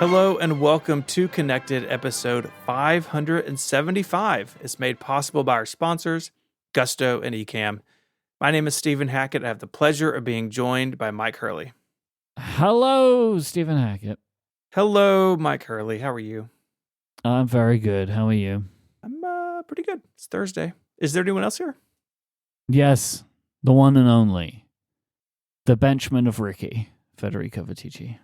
Hello and welcome to Connected episode 575. It's made possible by our sponsors, Gusto and Ecamm. My name is Stephen Hackett. I have the pleasure of being joined by Myke Hurley. Hello, Stephen Hackett. Hello, Myke Hurley. How are you? I'm very good. How are you? I'm pretty good. It's Thursday. Is there anyone else here? Yes, the one and only, the benchman of Ricky, Federico Vitici.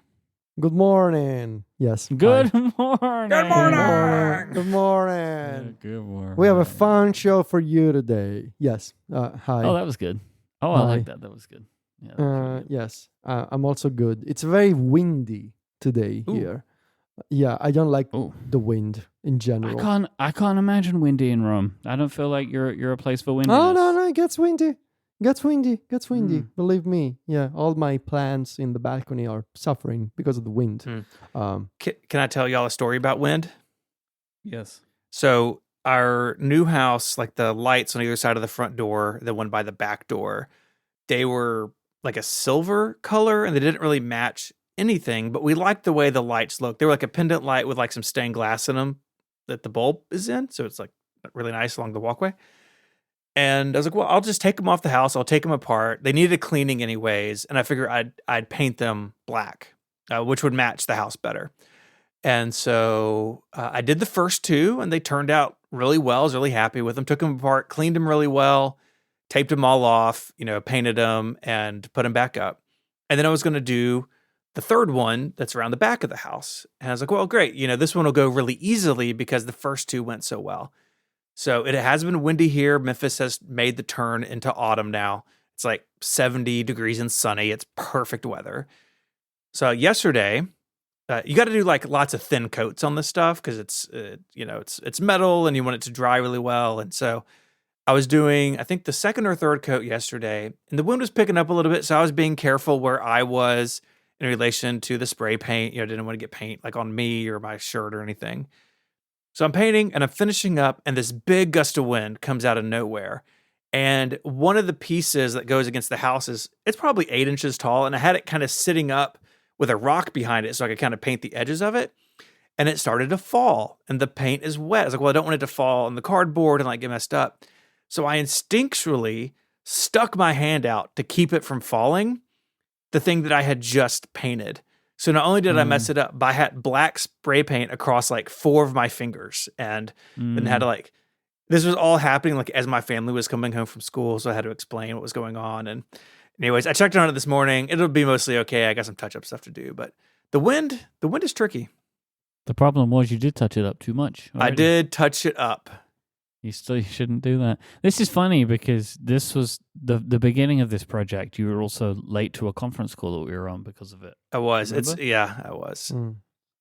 Good morning. Yes. Good hi. morning. Good morning. Good morning. Good morning. We have a fun show for you today. Yes. Hi. Oh, that was good. Oh, I Hi. like that. That was good. Yeah, that was really good. Yes. I'm also good. It's very windy today Ooh. here. Yeah, I don't like Oh, the wind in general. I can't imagine windy in Rome. I don't feel like you're a place for windiness. Oh, no, it gets windy. Gets windy. Mm. Believe me. Yeah, all my plants in the balcony are suffering because of the wind. Can I tell y'all a story about wind? Yes. So our new house, like the lights on either side of the front door, the one by the back door, they were like a silver color and they didn't really match anything, but we liked the way the lights looked. They were like a pendant light with like some stained glass in them that the bulb is in. So it's like really nice along the walkway. And I was like, well, I'll just take them off the house. I'll take them apart. They needed cleaning anyways. And I figured I'd paint them black, which would match the house better. And so I did the first two and they turned out really well. I was really happy with them. Took them apart, cleaned them really well, taped them all off, painted them and put them back up. And then I was going to do the third one that's around the back of the house. And I was like, well, great. This one will go really easily because the first two went so well. So it has been windy here. Memphis has made the turn into autumn now. It's like 70 degrees and sunny. It's perfect weather. So yesterday, you got to do like lots of thin coats on this stuff because it's metal and you want it to dry really well. And so I was doing, I think, the second or third coat yesterday, and the wind was picking up a little bit. So I was being careful where I was in relation to the spray paint. Didn't want to get paint like on me or my shirt or anything. So I'm painting and I'm finishing up, and this big gust of wind comes out of nowhere. And one of the pieces that goes against the house it's probably 8 inches tall, and I had it kind of sitting up with a rock behind it so I could kind of paint the edges of it. And it started to fall, and the paint is wet. I was like, well, I don't want it to fall on the cardboard and like get messed up. So I instinctually stuck my hand out to keep it from falling, the thing that I had just painted. So not only did I mess it up, but I had black spray paint across like 4 of my fingers and then had to this was all happening like as my family was coming home from school. So I had to explain what was going on. And anyways, I checked on it this morning. It'll be mostly okay. I got some touch-up stuff to do, but the wind is tricky. The problem was you did touch it up too much. I did touch it up. You shouldn't do that. This is funny because this was the beginning of this project. You were also late to a conference call that we were on because of it. I was. Remember? I was.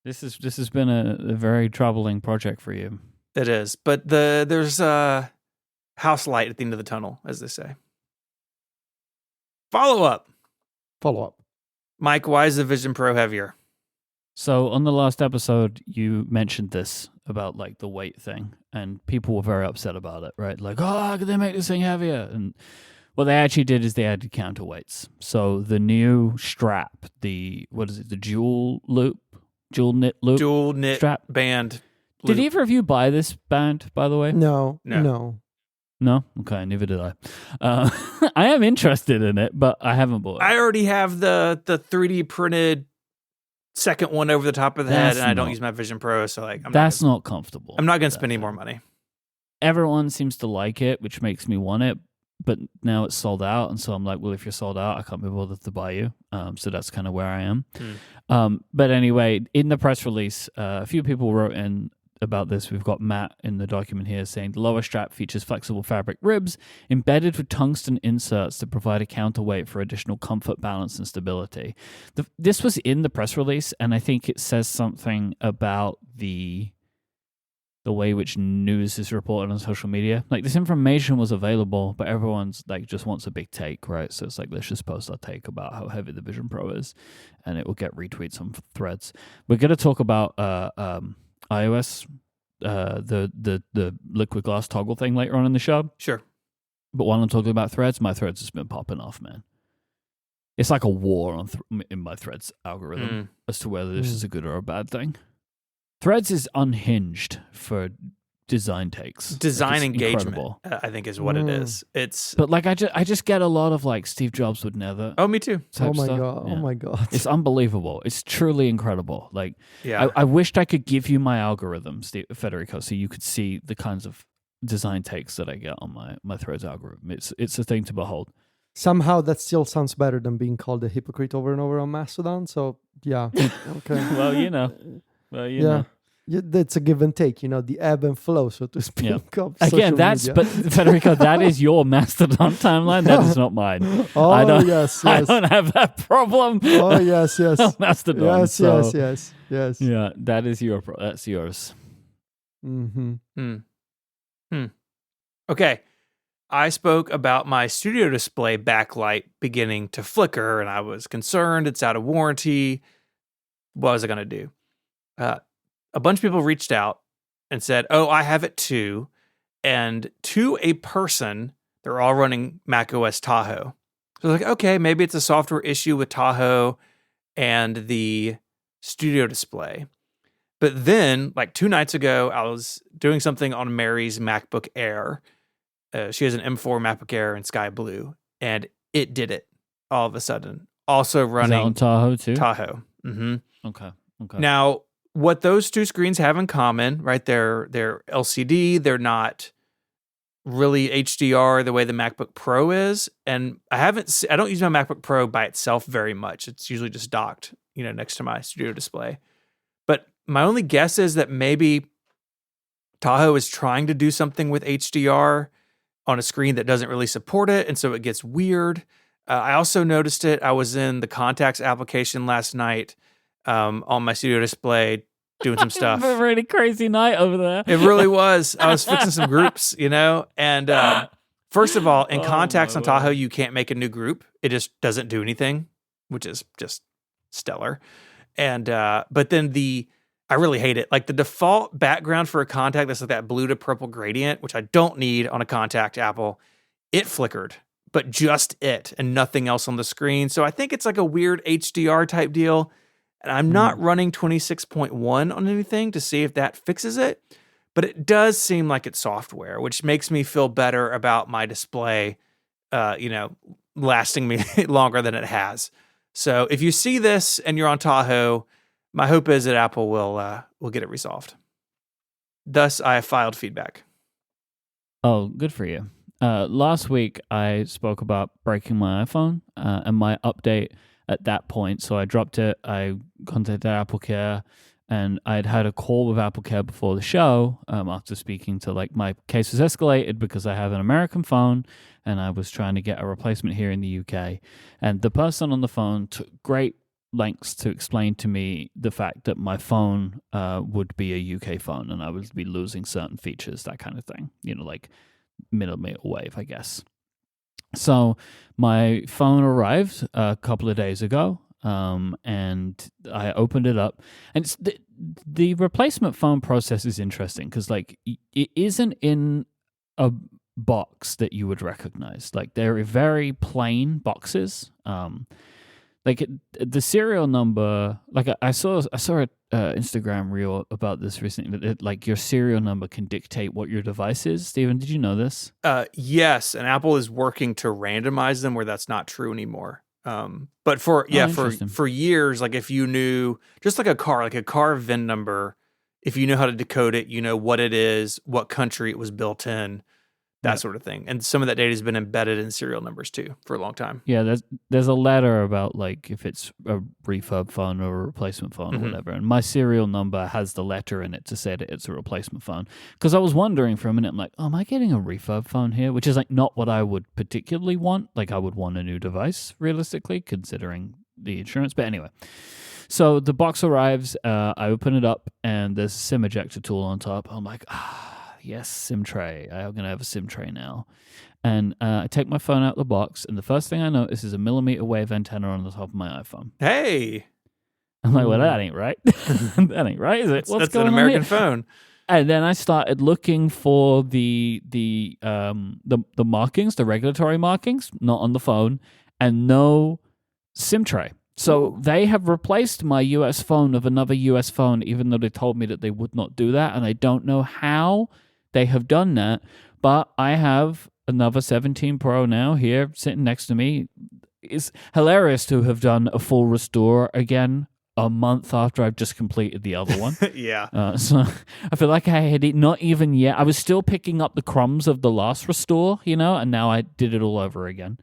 This has been a very troubling project for you. It is. But there's a house light at the end of the tunnel, as they say. Follow up. Myke, why is the Vision Pro heavier? So on the last episode, you mentioned this about like the weight thing, and people were very upset about it, right? Like, oh, how could they make this thing heavier? And what they actually did is they added counterweights. So the new strap, the dual knit strap band. Did either of you buy this band, by the way? No. No? Okay, neither did I. I am interested in it, but I haven't bought it. I already have the 3D printed second one over the top of the head, and I don't use my Vision Pro, so like that's not comfortable. I'm not going to spend any more money. Everyone seems to like it, which makes me want it, but now it's sold out, and so I'm like, well, if you're sold out, I can't be bothered to buy you. So that's kind of where I am. But anyway, in the press release, a few people wrote in about this. We've got Matt in the document here saying the lower strap features flexible fabric ribs embedded with tungsten inserts to provide a counterweight for additional comfort, balance, and stability. This was in the press release, and I think it says something about the way which news is reported on social media. Like, this information was available, but everyone's like just wants a big take, right? So it's like, let's just post our take about how heavy the Vision Pro is, and it will get retweets on Threads. We're going to talk about iOS, the liquid glass toggle thing later on in the show. Sure. But while I'm talking about Threads, my Threads has been popping off, man. it's like a war on in my Threads algorithm as to whether this is a good or a bad thing. Threads is unhinged for design takes. Design engagement, incredible. I think, is what it is. It's But like I just get a lot of like Steve Jobs would never. Oh, me too. Oh my stuff. god! Yeah. Oh my god! It's unbelievable. It's truly incredible. Like, yeah. I wished I could give you my algorithm, Federico, so you could see the kinds of design takes that I get on my Threads algorithm. It's a thing to behold. Somehow that still sounds better than being called a hypocrite over and over on Mastodon. So yeah, okay. Well, you know. Yeah, that's a give and take, the ebb and flow, so to speak. Yeah. Of Again, social media. but Federico, that is your Mastodon timeline. That is not mine. Oh, I don't, yes. I don't have that problem. Oh, yes. on Mastodon. Yes. Yeah, that is that's yours. Mm-hmm. Okay. I spoke about my studio display backlight beginning to flicker, and I was concerned it's out of warranty. What was I going to do? A bunch of people reached out and said, oh, I have it too. And to a person, they're all running macOS Tahoe. So I was like, okay, maybe it's a software issue with Tahoe and the studio display. But then, like 2 nights ago, I was doing something on Mary's MacBook Air. She has an M4 MacBook Air in sky blue, and it did it all of a sudden. Also running on Tahoe too? Tahoe. Mm-hmm. Okay. Now, what those two screens have in common, right? They're LCD. They're not really HDR the way the MacBook Pro is. And I don't use my MacBook Pro by itself very much. It's usually just docked, next to my studio display. But my only guess is that maybe Tahoe is trying to do something with HDR on a screen that doesn't really support it, and so it gets weird. I also noticed it. I was in the Contacts application last night on my studio display doing some stuff. A really crazy night over there. It really was. I was fixing some groups, and first of all, in Contacts on Tahoe, you can't make a new group. It just doesn't do anything, which is just stellar. And but then I really hate it. Like the default background for a contact that's like that blue to purple gradient, which I don't need on a Contact Apple, it flickered, but just it and nothing else on the screen. So I think it's like a weird HDR type deal. And I'm not running 26.1 on anything to see if that fixes it, but it does seem like it's software, which makes me feel better about my display, lasting me longer than it has. So if you see this and you're on Tahoe, my hope is that Apple will get it resolved. Thus, I have filed feedback. Oh, good for you. Last week, I spoke about breaking my iPhone and my update at that point. So I dropped it. I contacted AppleCare, and I'd had a call with AppleCare before the show after speaking to, my case was escalated because I have an American phone, and I was trying to get a replacement here in the UK. And the person on the phone took great lengths to explain to me the fact that my phone would be a UK phone and I would be losing certain features, that kind of thing, like millimeter wave, I guess. So my phone arrived a couple of days ago, and I opened it up, and it's the replacement phone process is interesting because it isn't in a box that you would recognize. They're very plain boxes. The serial number, I saw a Instagram reel about this recently. That your serial number can dictate what your device is. Steven, did you know this? Yes, and Apple is working to randomize them where that's not true anymore. But for years, if you knew, just like a car VIN number, if you know how to decode it, you know what it is, what country it was built in. That sort of thing. And some of that data has been embedded in serial numbers too for a long time. Yeah, there's a letter about if it's a refurb phone or a replacement phone or whatever. And my serial number has the letter in it to say that it's a replacement phone. Because I was wondering for a minute, I'm like, oh, am I getting a refurb phone here? Which is not what I would particularly want. I would want a new device, realistically, considering the insurance. But anyway. So the box arrives, I open it up, and there's a SIM ejector tool on top. I'm like, yes, SIM tray. I'm going to have a SIM tray now. And I take my phone out of the box, and the first thing I notice is a millimeter wave antenna on the top of my iPhone. Hey! I'm like, well, that ain't right. That ain't right, is it? What's going an American on here? phone. And then I started looking for the markings, the regulatory markings, not on the phone, and no SIM tray. So they have replaced my US phone with another US phone, even though they told me that they would not do that. And I don't know how they have done that. But I have another 17 Pro now here sitting next to me. It's hilarious to have done a full restore again a month after I've just completed the other one. Yeah. So I feel like I had it not even yet. I was still picking up the crumbs of the last restore, and now I did it all over again.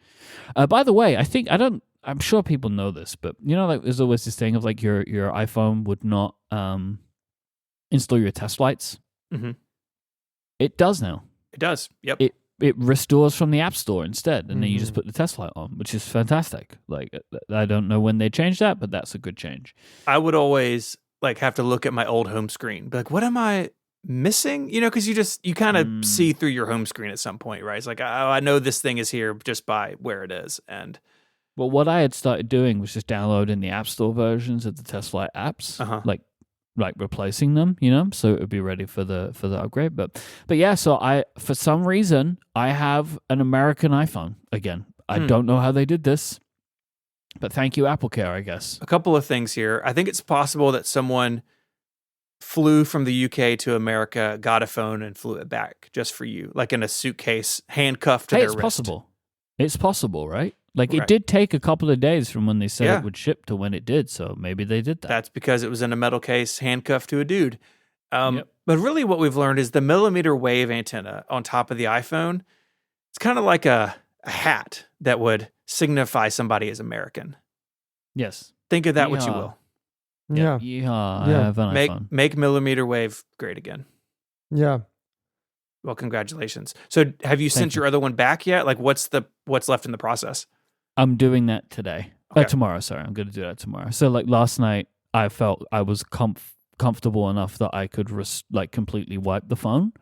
By the way, I'm sure people know this, but like there's always this thing of like your iPhone would not install your test lights. Mm-hmm. It does now. It does. Yep. It restores from the App Store instead, and then you just put the test light on, which is fantastic. Like, I don't know when they changed that, but that's a good change. I would always like have to look at my old home screen, be like, what am I missing? Because you kind of see through your home screen at some point, right? It's like, oh, I know this thing is here just by where it is. And well, what I had started doing was just downloading the App Store versions of the test light apps, like replacing them, so it would be ready for the upgrade. But yeah, so for some reason I have an American iPhone again. I don't know how they did this, but thank you, AppleCare, I guess. A couple of things here. I think it's possible that someone flew from the UK to America, got a phone, and flew it back just for you, like in a suitcase, handcuffed to their it's wrist. Possible. It's possible, right? Like, right. It did take a couple of days from when they said it would ship to when it did, so maybe they did that. That's because it was in a metal case, handcuffed to a dude. Yep. But really what we've learned is the millimeter wave antenna on top of the iPhone, it's kind of like a hat that would signify somebody as American. Yes. Think of that what you will. Yeah. Yeehaw, I have an iPhone. Make millimeter wave great again. Yeah. Well, congratulations. So have you sent your other one back yet? Like what's left in the process? I'm doing that today. Okay. Tomorrow, sorry. I'm going to do that tomorrow. So like last night, I felt I was comfortable enough that I could completely wipe the phone.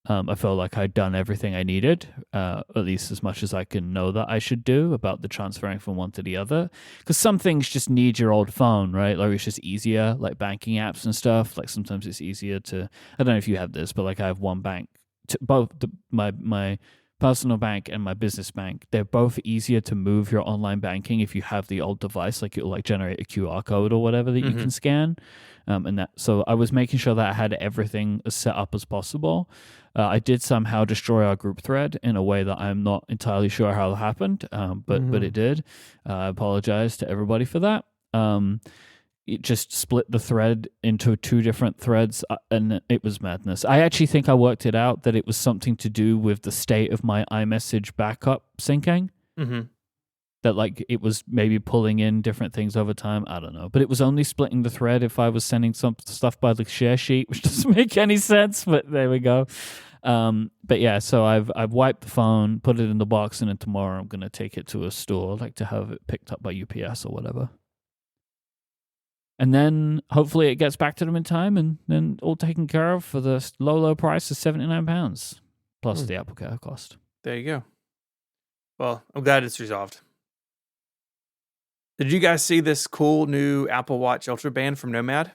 I felt like I'd done everything I needed, at least as much as I can know that I should do about the transferring from one to the other. Because some things just need your old phone, right? Like it's just easier, like banking apps and stuff. Like sometimes it's easier to, I don't know if you have this, but like I have one bank, my personal bank and my business bank, they're both easier to move your online banking if you have the old device, like it'll like generate a QR code or whatever that you can scan. So I was making sure that I had everything as set up as possible. I did somehow destroy our group thread in a way that I'm not entirely sure how it happened, but it did. I apologize to everybody for that. It just split the thread into two different threads, and it was madness. I actually think I worked it out that it was something to do with the state of my iMessage backup syncing. Mm-hmm. That like it was maybe pulling in different things over time. I don't know, but it was only splitting the thread if I was sending some stuff by the share sheet, which doesn't make any sense. But there we go. But yeah, so I've wiped the phone, put it in the box, and then tomorrow I'm gonna take it to a store, like to have it picked up by UPS or whatever. And then hopefully it gets back to them in time and then all taken care of for the low price of £79 plus the AppleCare cost. There you go. Well, I'm glad it's resolved. Did you guys see this cool new Apple Watch Ultra Band from Nomad?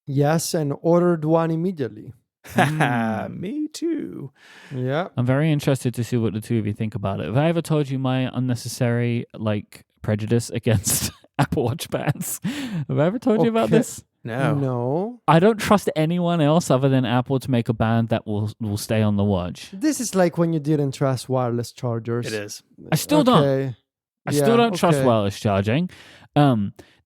Yes, and ordered one immediately. Me too. Yeah. I'm very interested to see what the two of you think about it. Have I ever told you my unnecessary prejudice against Apple Watch bands? Have I ever told you about this? No. I don't trust anyone else other than Apple to make a band that will stay on the watch. This is like when you didn't trust wireless chargers. It is. I still don't. I still don't trust wireless charging.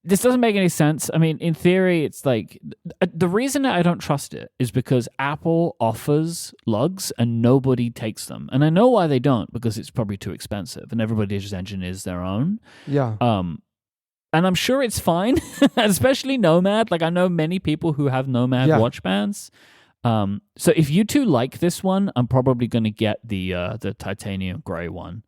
This doesn't make any sense. I mean, in theory, it's like the reason that I don't trust it is because Apple offers lugs and nobody takes them. And I know why they don't, because it's probably too expensive and everybody just engineers their own. Yeah. And I'm sure it's fine, especially Nomad. Like I know many people who have Nomad watch bands. So if you two like this one, I'm probably going to get the titanium gray one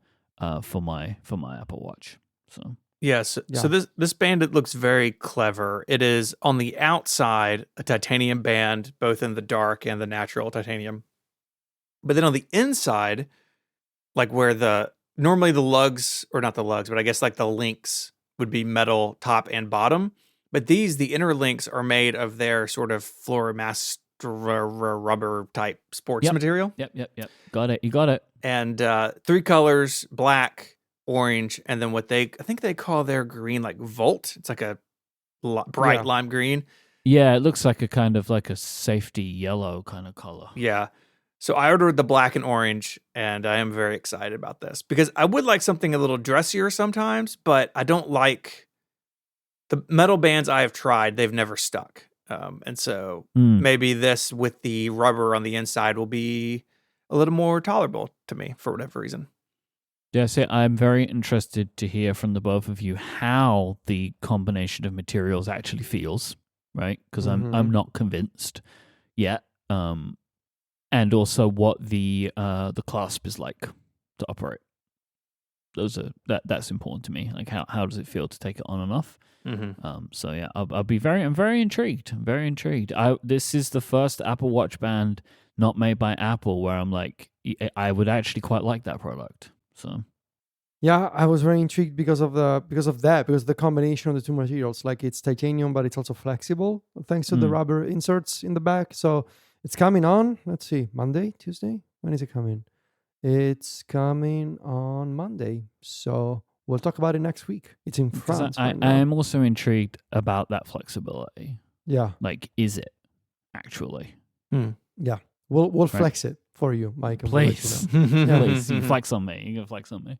for my Apple Watch. So. Yes. So this band, it looks very clever. It is on the outside a titanium band, both in the dark and the natural titanium. But then on the inside, like where normally the lugs, or not the lugs, but I guess like the links would be metal top and bottom. But the inner links are made of their sort of Fluoromaster rubber type sports material. Yep. Got it. You got it. And 3 colors, black, orange, and then I think they call their green like Volt. It's like a bright lime green. Yeah, it looks like a kind of like a safety yellow kind of color. Yeah. So I ordered the black and orange, and I am very excited about this because I would like something a little dressier sometimes, but I don't like the metal bands I have tried. They've never stuck. And so maybe this with the rubber on the inside will be a little more tolerable to me for whatever reason. Yeah, see, I'm very interested to hear from the both of you how the combination of materials actually feels, right? Because I'm not convinced yet. And also what the clasp is like to operate. That's important to me. Like how does it feel to take it on and off? So yeah, I'm very intrigued. Very intrigued. This is the first Apple Watch band not made by Apple where I'm like, I would actually quite like that product. So yeah, I was very intrigued because of the combination of the two materials. Like it's titanium, but it's also flexible thanks to the rubber inserts in the back. So it's coming on. Let's see, Monday, Tuesday. When is it coming? It's coming on Monday. So we'll talk about it next week. It's in France. I am also intrigued about that flexibility. Yeah. Like, is it actually? Yeah. We'll flex it for you, Myke. Please. Please. You flex on me. You can flex on me.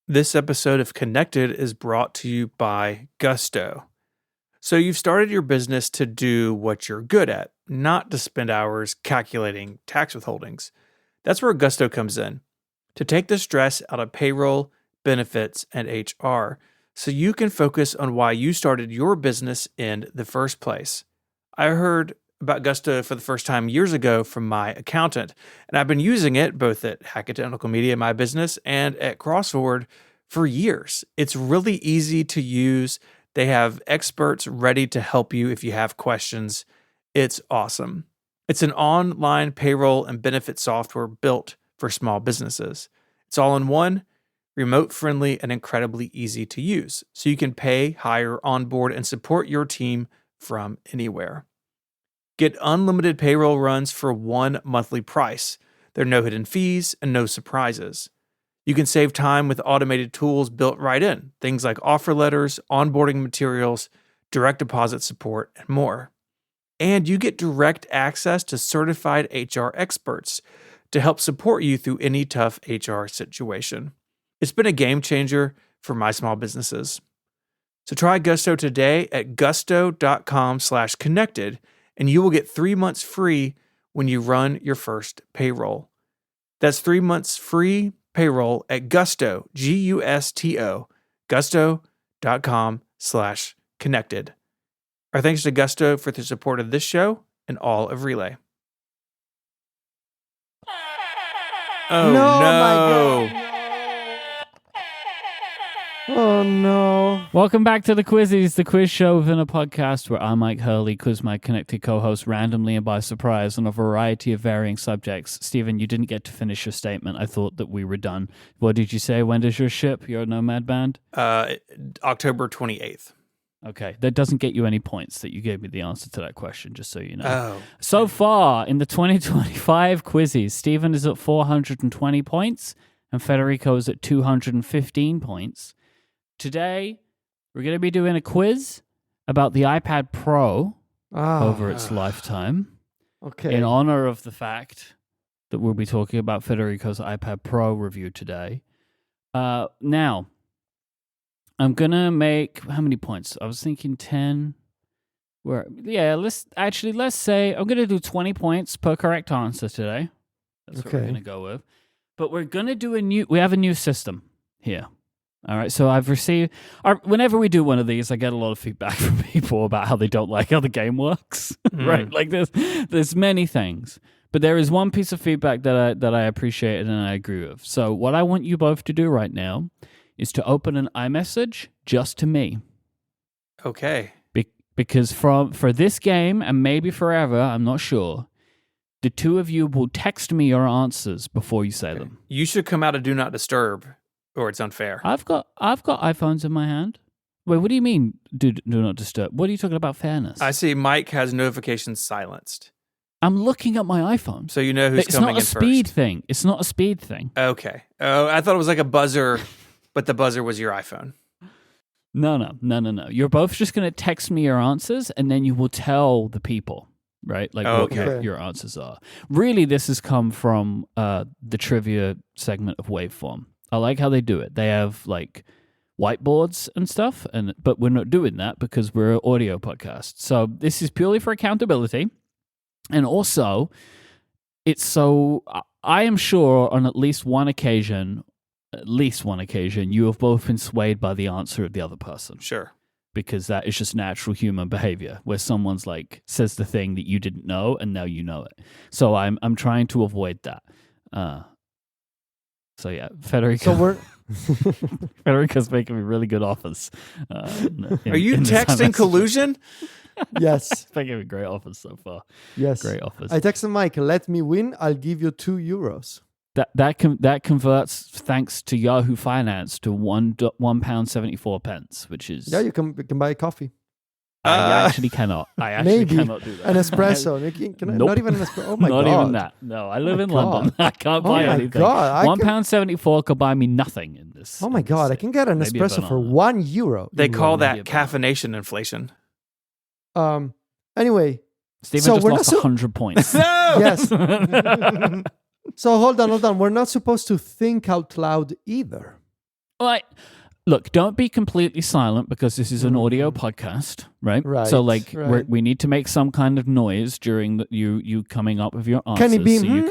This episode of Connected is brought to you by Gusto. So you've started your business to do what you're good at, not to spend hours calculating tax withholdings. That's where Gusto comes in, to take the stress out of payroll, benefits, and HR, so you can focus on why you started your business in the first place. I heard about Gusto for the first time years ago from my accountant, and I've been using it both at Hackatonical Media, my business, and at CrossForward for years. It's really easy to use. They have experts ready to help you if you have questions. It's awesome. It's an online payroll and benefit software built for small businesses. It's all in one, remote-friendly, and incredibly easy to use, so you can pay, hire, onboard, and support your team from anywhere. Get unlimited payroll runs for one monthly price. There are no hidden fees and no surprises. You can save time with automated tools built right in, things like offer letters, onboarding materials, direct deposit support, and more. And you get direct access to certified HR experts to help support you through any tough HR situation. It's been a game changer for my small businesses. So try Gusto today at gusto.com/connected, and you will get 3 months free when you run your first payroll. That's 3 months free payroll at Gusto, Gusto, gusto.com/connected. Our thanks to Gusto for the support of this show and all of Relay. Oh no! My God. Oh no. Welcome back to the Quizzies, the quiz show within a podcast where I, Myke Hurley, quiz my connected co-host randomly and by surprise on a variety of varying subjects. Stephen, you didn't get to finish your statement. I thought that we were done. What did you say? When does your ship, your Nomad band? October 28th. Okay, that doesn't get you any points that you gave me the answer to that question, just so you know. Oh. So far, in the 2025 Quizzies, Stephen is at 420 points and Federico is at 215 points. Today, we're going to be doing a quiz about the iPad Pro over its lifetime. Okay. In honor of the fact that we'll be talking about Federico's iPad Pro review today. Now, I'm going to make, how many points? I was thinking 10. Let's say I'm going to do 20 points per correct answer today. That's what we're going to go with. But we're going to do we have a new system here. All right, so I've received, whenever we do one of these, I get a lot of feedback from people about how they don't like how the game works, right? Like there's many things, but there is one piece of feedback that I appreciate and I agree with. So what I want you both to do right now is to open an iMessage just to me. Okay. Because for this game, and maybe forever, I'm not sure, the two of you will text me your answers before you say them. You should come out of Do Not Disturb, or it's unfair. I've got iPhones in my hand. Wait, what do you mean do not disturb? What are you talking about fairness? I see Myke has notifications silenced. I'm looking at my iPhone. So you know who's It's coming not a in speed first. thing. It's not a speed thing. Okay. Oh, I thought it was like a buzzer, but the buzzer was your iPhone. No. You're both just going to text me your answers, and then you will tell the people, right? Like what your answers are. Really, this has come from the trivia segment of Waveform. I like how they do it. They have like whiteboards and stuff, but we're not doing that because we're an audio podcast. So this is purely for accountability. And also, I am sure on at least one occasion, you have both been swayed by the answer of the other person. Sure. Because that is just natural human behavior, where someone's like says the thing that you didn't know and now you know it. So I'm trying to avoid that. So yeah, Federico. Federico's making me really good offers. Are you texting collusion? Yes. Making me great offers so far. Yes. Great offers. I texted Myke, let me win, I'll give you €2. That converts, thanks to Yahoo Finance, to £1.74, which is... Yeah, you can buy a coffee. I actually cannot. I actually cannot do that. An espresso. Nope. Not even an espresso. Oh my not God. Not even that. No, I live in London. I can't buy anything. God. £1.74 could buy me nothing in this. Oh my God. I can get an espresso for €1. They call that caffeination inflation. Anyway. Stephen just lost 100 points. No! Yes. So hold on. We're not supposed to think out loud either. Like, look, don't be completely silent because this is an audio podcast, right? Right. So, like, right. we need to make some kind of noise during you coming up with your answers. Can it be? So you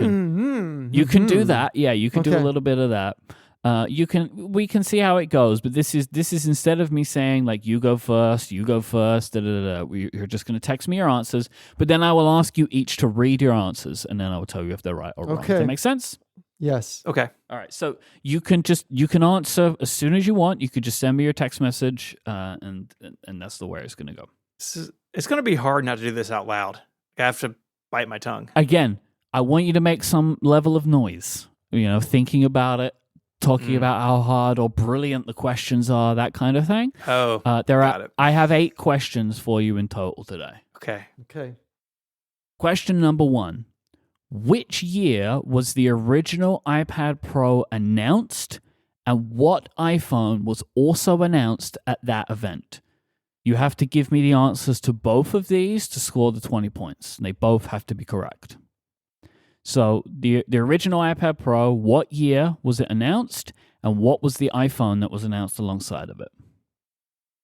can do that. Yeah, you can do a little bit of that. We can see how it goes, but this is instead of me saying like you go first, you're just going to text me your answers, but then I will ask you each to read your answers, and then I will tell you if they're right or wrong. Does that make sense? Yes. Okay. All right. So you can answer as soon as you want. You could just send me your text message, and that's the way it's going to go. It's going to be hard not to do this out loud. I have to bite my tongue. Again, I want you to make some level of noise. Thinking about it. Talking about how hard or brilliant the questions are, that kind of thing. Oh, I have 8 questions for you in total today. Okay. Question number 1. Which year was the original iPad Pro announced, and what iPhone was also announced at that event? You have to give me the answers to both of these to score the 20 points. They both have to be correct. So the original iPad Pro, what year was it announced, and what was the iPhone that was announced alongside of it?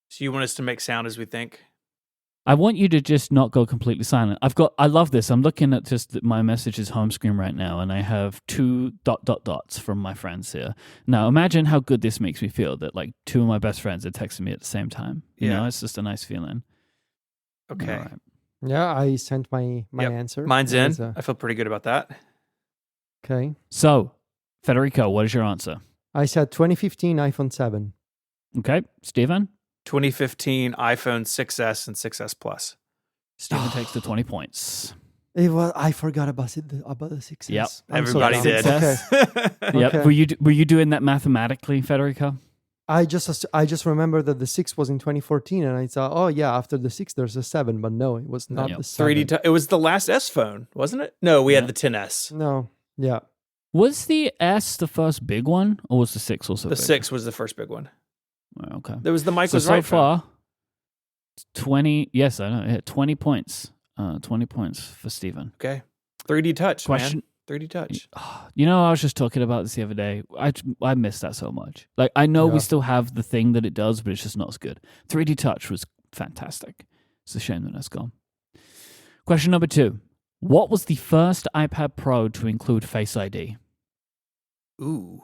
So you want us to make sound as we think? I want you to just not go completely silent. I love this. I'm looking at just my messages home screen right now, and I have 2 ... from my friends here. Now imagine how good this makes me feel that like 2 of my best friends are texting me at the same time. You know, it's just a nice feeling. Okay. All right. Yeah, I sent my answer. Mine's in. I feel pretty good about that. Okay. So, Federico, what is your answer? I said 2015 iPhone 7. Okay. Stephen? 2015 iPhone 6S and 6S Plus. Stephen takes the 20 points. I forgot about the 6S. Yep. Everybody did. Okay. Yep. Okay. Were you doing that mathematically, Federico? I just remember that the 6 was in 2014, and I thought, oh yeah, after the 6 there's a 7, but no, it was not the 7. 3D. It was the last S phone, wasn't it? No, we had the 10S. No, yeah. Was the S the first big one, or was the 6 also? The big? 6 was the first big one. Okay. There was the Myke was so right. So far, 20. Yes, I know. Yeah, 20 points. 20 points for Stephen. Okay. 3D touch. Question. Man. 3D touch. I was just talking about this the other day. I missed that so much. Like, I know we still have the thing that it does, but it's just not as good. 3D touch was fantastic. It's a shame that that's gone. Question number 2. What was the first iPad Pro to include Face ID? Ooh.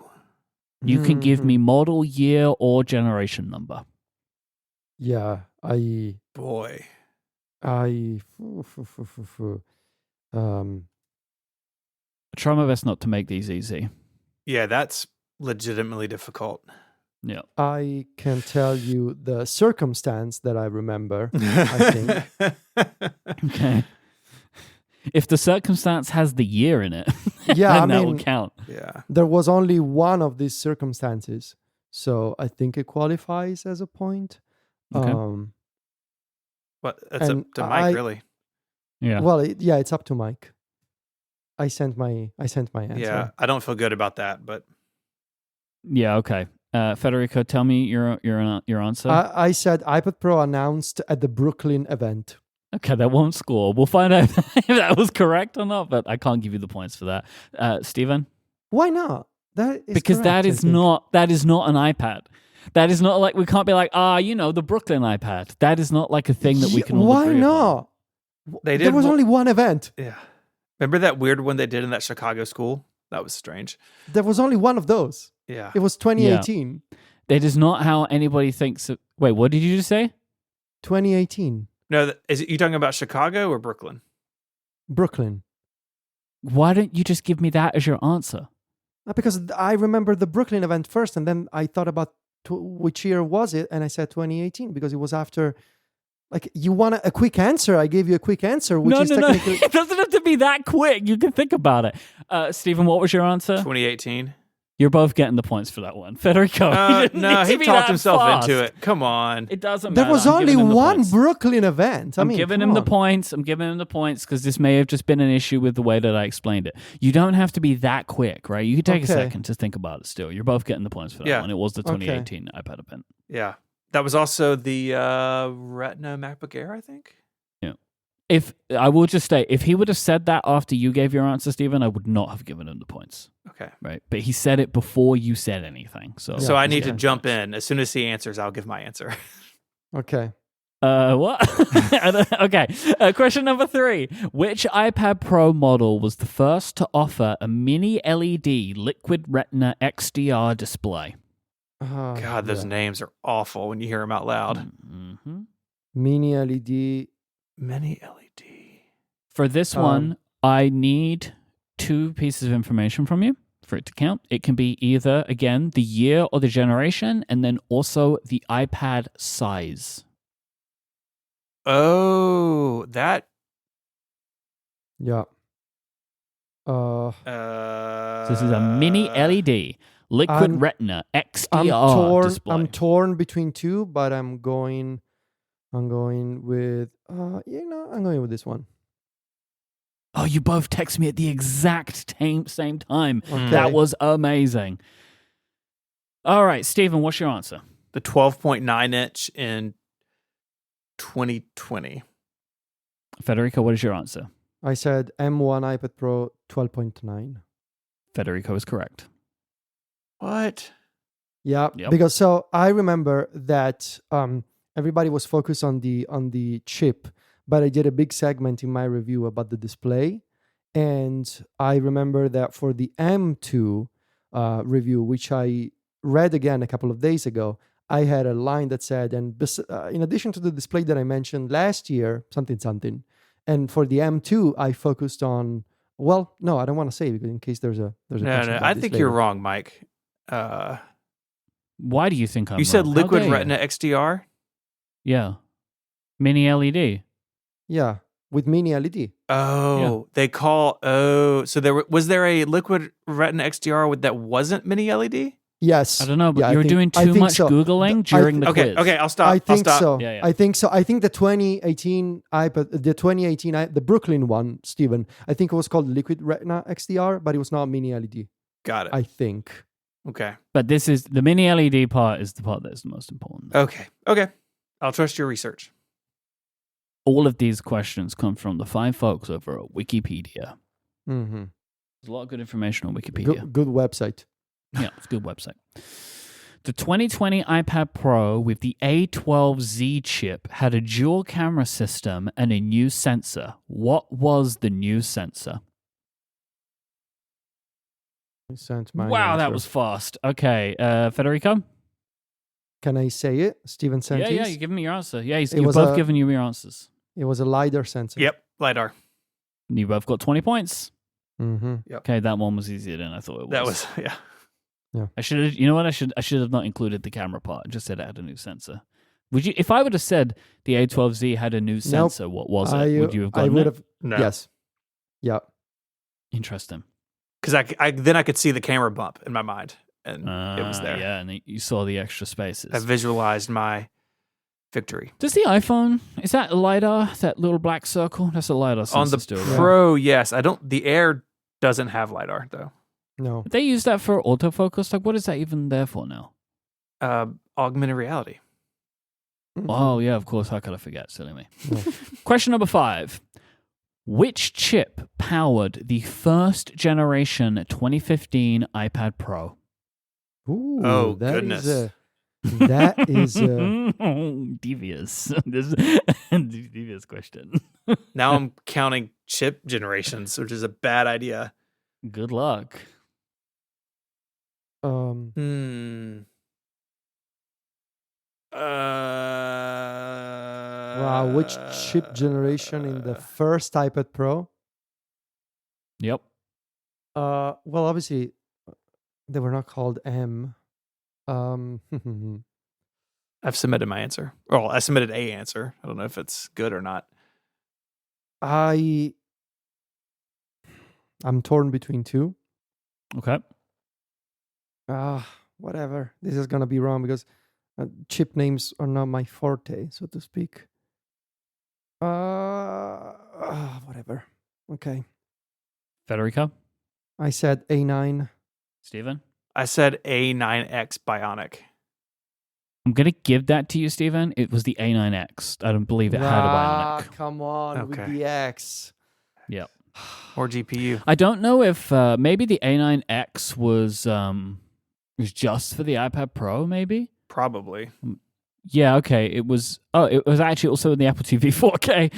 You can give me model, year, or generation number. Yeah, Boy. Try my best not to make these easy. Yeah, that's legitimately difficult. Yeah. I can tell you the circumstance that I remember, I think. Okay. If the circumstance has the year in it, yeah, then that will count. Yeah. There was only one of these circumstances, so I think it qualifies as a point. Okay. But that's up to Myke, really. Yeah. Well, it's up to Myke. I sent my answer. Yeah, I don't feel good about that, but Yeah, okay. Federico, tell me your answer. I said iPad Pro announced at the Brooklyn event. Okay, that won't score. We'll find out if that was correct or not, but I can't give you the points for that. Steven? Why not? That is Because correct, that I is think. not an iPad. That is not like, we can't be like, the Brooklyn iPad. That is not like a thing that we can all Why agree not? they did. There was only one event. Yeah. Remember that weird one they did in that Chicago school? That was strange. There was only one of those. Yeah. It was 2018. That is not how anybody thinks of... Wait, what did you just say? 2018. No, is it you talking about Chicago or Brooklyn? Brooklyn. Why don't you just give me that as your answer? Because I remember the Brooklyn event first, and then I thought about which year was it, and I said 2018 because it was after. Like, you want a quick answer? I gave you a quick answer, which is technically... It doesn't have to be that quick. You can think about it. Stephen, what was your answer? 2018. You're both getting the points for that one. Federico. No, he talked himself into it. Come on. It doesn't matter. There was I'm only giving him the one points. Brooklyn event. I'm giving him the points. I'm giving him the points because this may have just been an issue with the way that I explained it. You don't have to be that quick, right? You can take a second to think about it still. You're both getting the points for that one. It was the 2018 iPad event. Yeah. That was also the Retina MacBook Air, I think. Yeah. If I will just say, if he would have said that after you gave your answer, Stephen, I would not have given him the points. Okay. Right. But he said it before you said anything. So I need to jump in. As soon as he answers, I'll give my answer. Okay. What? Okay. Question number 3. Which iPad Pro model was the first to offer a mini LED Liquid Retina XDR display? God, those names are awful when you hear them out loud. Mm-hmm. Mini LED. Mini LED. For this one, I need 2 pieces of information from you for it to count. It can be either, again, the year or the generation, and then also the iPad size. Oh, that. Yeah. So this is a mini LED Liquid Retina XDR display. I'm torn between 2, but I'm going with I'm going with this one. Oh, you both text me at the exact same time. Okay. That was amazing. All right, Stephen, what's your answer? The 12.9 inch in 2020. Federico, what is your answer? I said M1 iPad Pro 12.9. Federico is correct. What? Yeah, Yep. because so I remember that everybody was focused on the chip, but I did a big segment in my review about the display, and I remember that for the M2 review, which I read again a couple of days ago, I had a line that said, and in addition to the display that I mentioned last year, something, and for the M2, I focused on. Well, no, I don't want to say because in case there's a question about I this think later. you're wrong, Myke. Why do you think I'm You said wrong? How Liquid dare you? Retina XDR? Yeah. Mini LED. Yeah, with mini LED. Oh, they call. Oh, so was there a Liquid Retina XDR that wasn't mini LED? Yes. I don't know, but Yeah, you're doing too much so. Googling during the quiz. Okay, I'll stop. I think I'll stop. so. Yeah. I think so. I think the 2018 iPad, the Brooklyn one, Steven, I think it was called Liquid Retina XDR, but it was not mini LED. Got it. I think. Okay. But this is the mini LED part is the part that is the most important. Okay. I'll trust your research. All of these questions come from the 5 folks over at Wikipedia. Mm-hmm. There's a lot of good information on Wikipedia. Good website. Yeah, it's a good website. The 2020 iPad Pro with the A12Z chip had a dual camera system and a new sensor. What was the new sensor? Wow, that was fast. Okay, Federico? Can I say it? Steven sent Yeah, his? you're giving me your answer. Yeah, you've was both a- given you your answers. It was a LiDAR sensor. Yep. LiDAR. You both got 20 points. Mm-hmm. Okay, that one was easier than I thought it was. That was, yeah. I should have. You know what? I should have not included the camera part. I just said it had a new sensor. Would you? If I would have said the A12Z had a new sensor, what was it? Would you have I gotten would it? have. No. Yes. Yeah. Interesting. Because then I could see the camera bump in my mind, and it was there. Yeah, and you saw the extra spaces. I visualized my victory. Does the iPhone, is that a LiDAR? That little black circle? That's a LiDAR sensor On the still, right? Pro, yes. I don't. The Air Doesn't have LiDAR, though. No. They use that for autofocus. Like, what is that even there for now? Augmented reality. Oh, yeah, of course. How could I forget? Silly me. No. Question number 5. Which chip powered the first generation 2015 iPad Pro? Ooh, Oh, that goodness. That is Devious. This is a devious question. Now I'm counting chip generations, which is a bad idea. Good luck. Wow, which chip generation in the first iPad Pro? Yep. Well, obviously, they were not called M. I've submitted my answer. Well, I submitted a answer. I don't know if it's good or not. I'm torn between two. Okay. Whatever. This is gonna be wrong because chip names are not my forte, so to speak. Whatever. Okay. Federico? I said A9. Steven? I said A9X Bionic. I'm going to give that to you, Steven. It was the A9X. I don't believe it had a Bionic. Come on with Okay. the X. Yep. Or GPU. I don't know if maybe the A9X was just for the iPad Pro, maybe? Probably. Yeah, okay. It was actually also in the Apple TV 4K.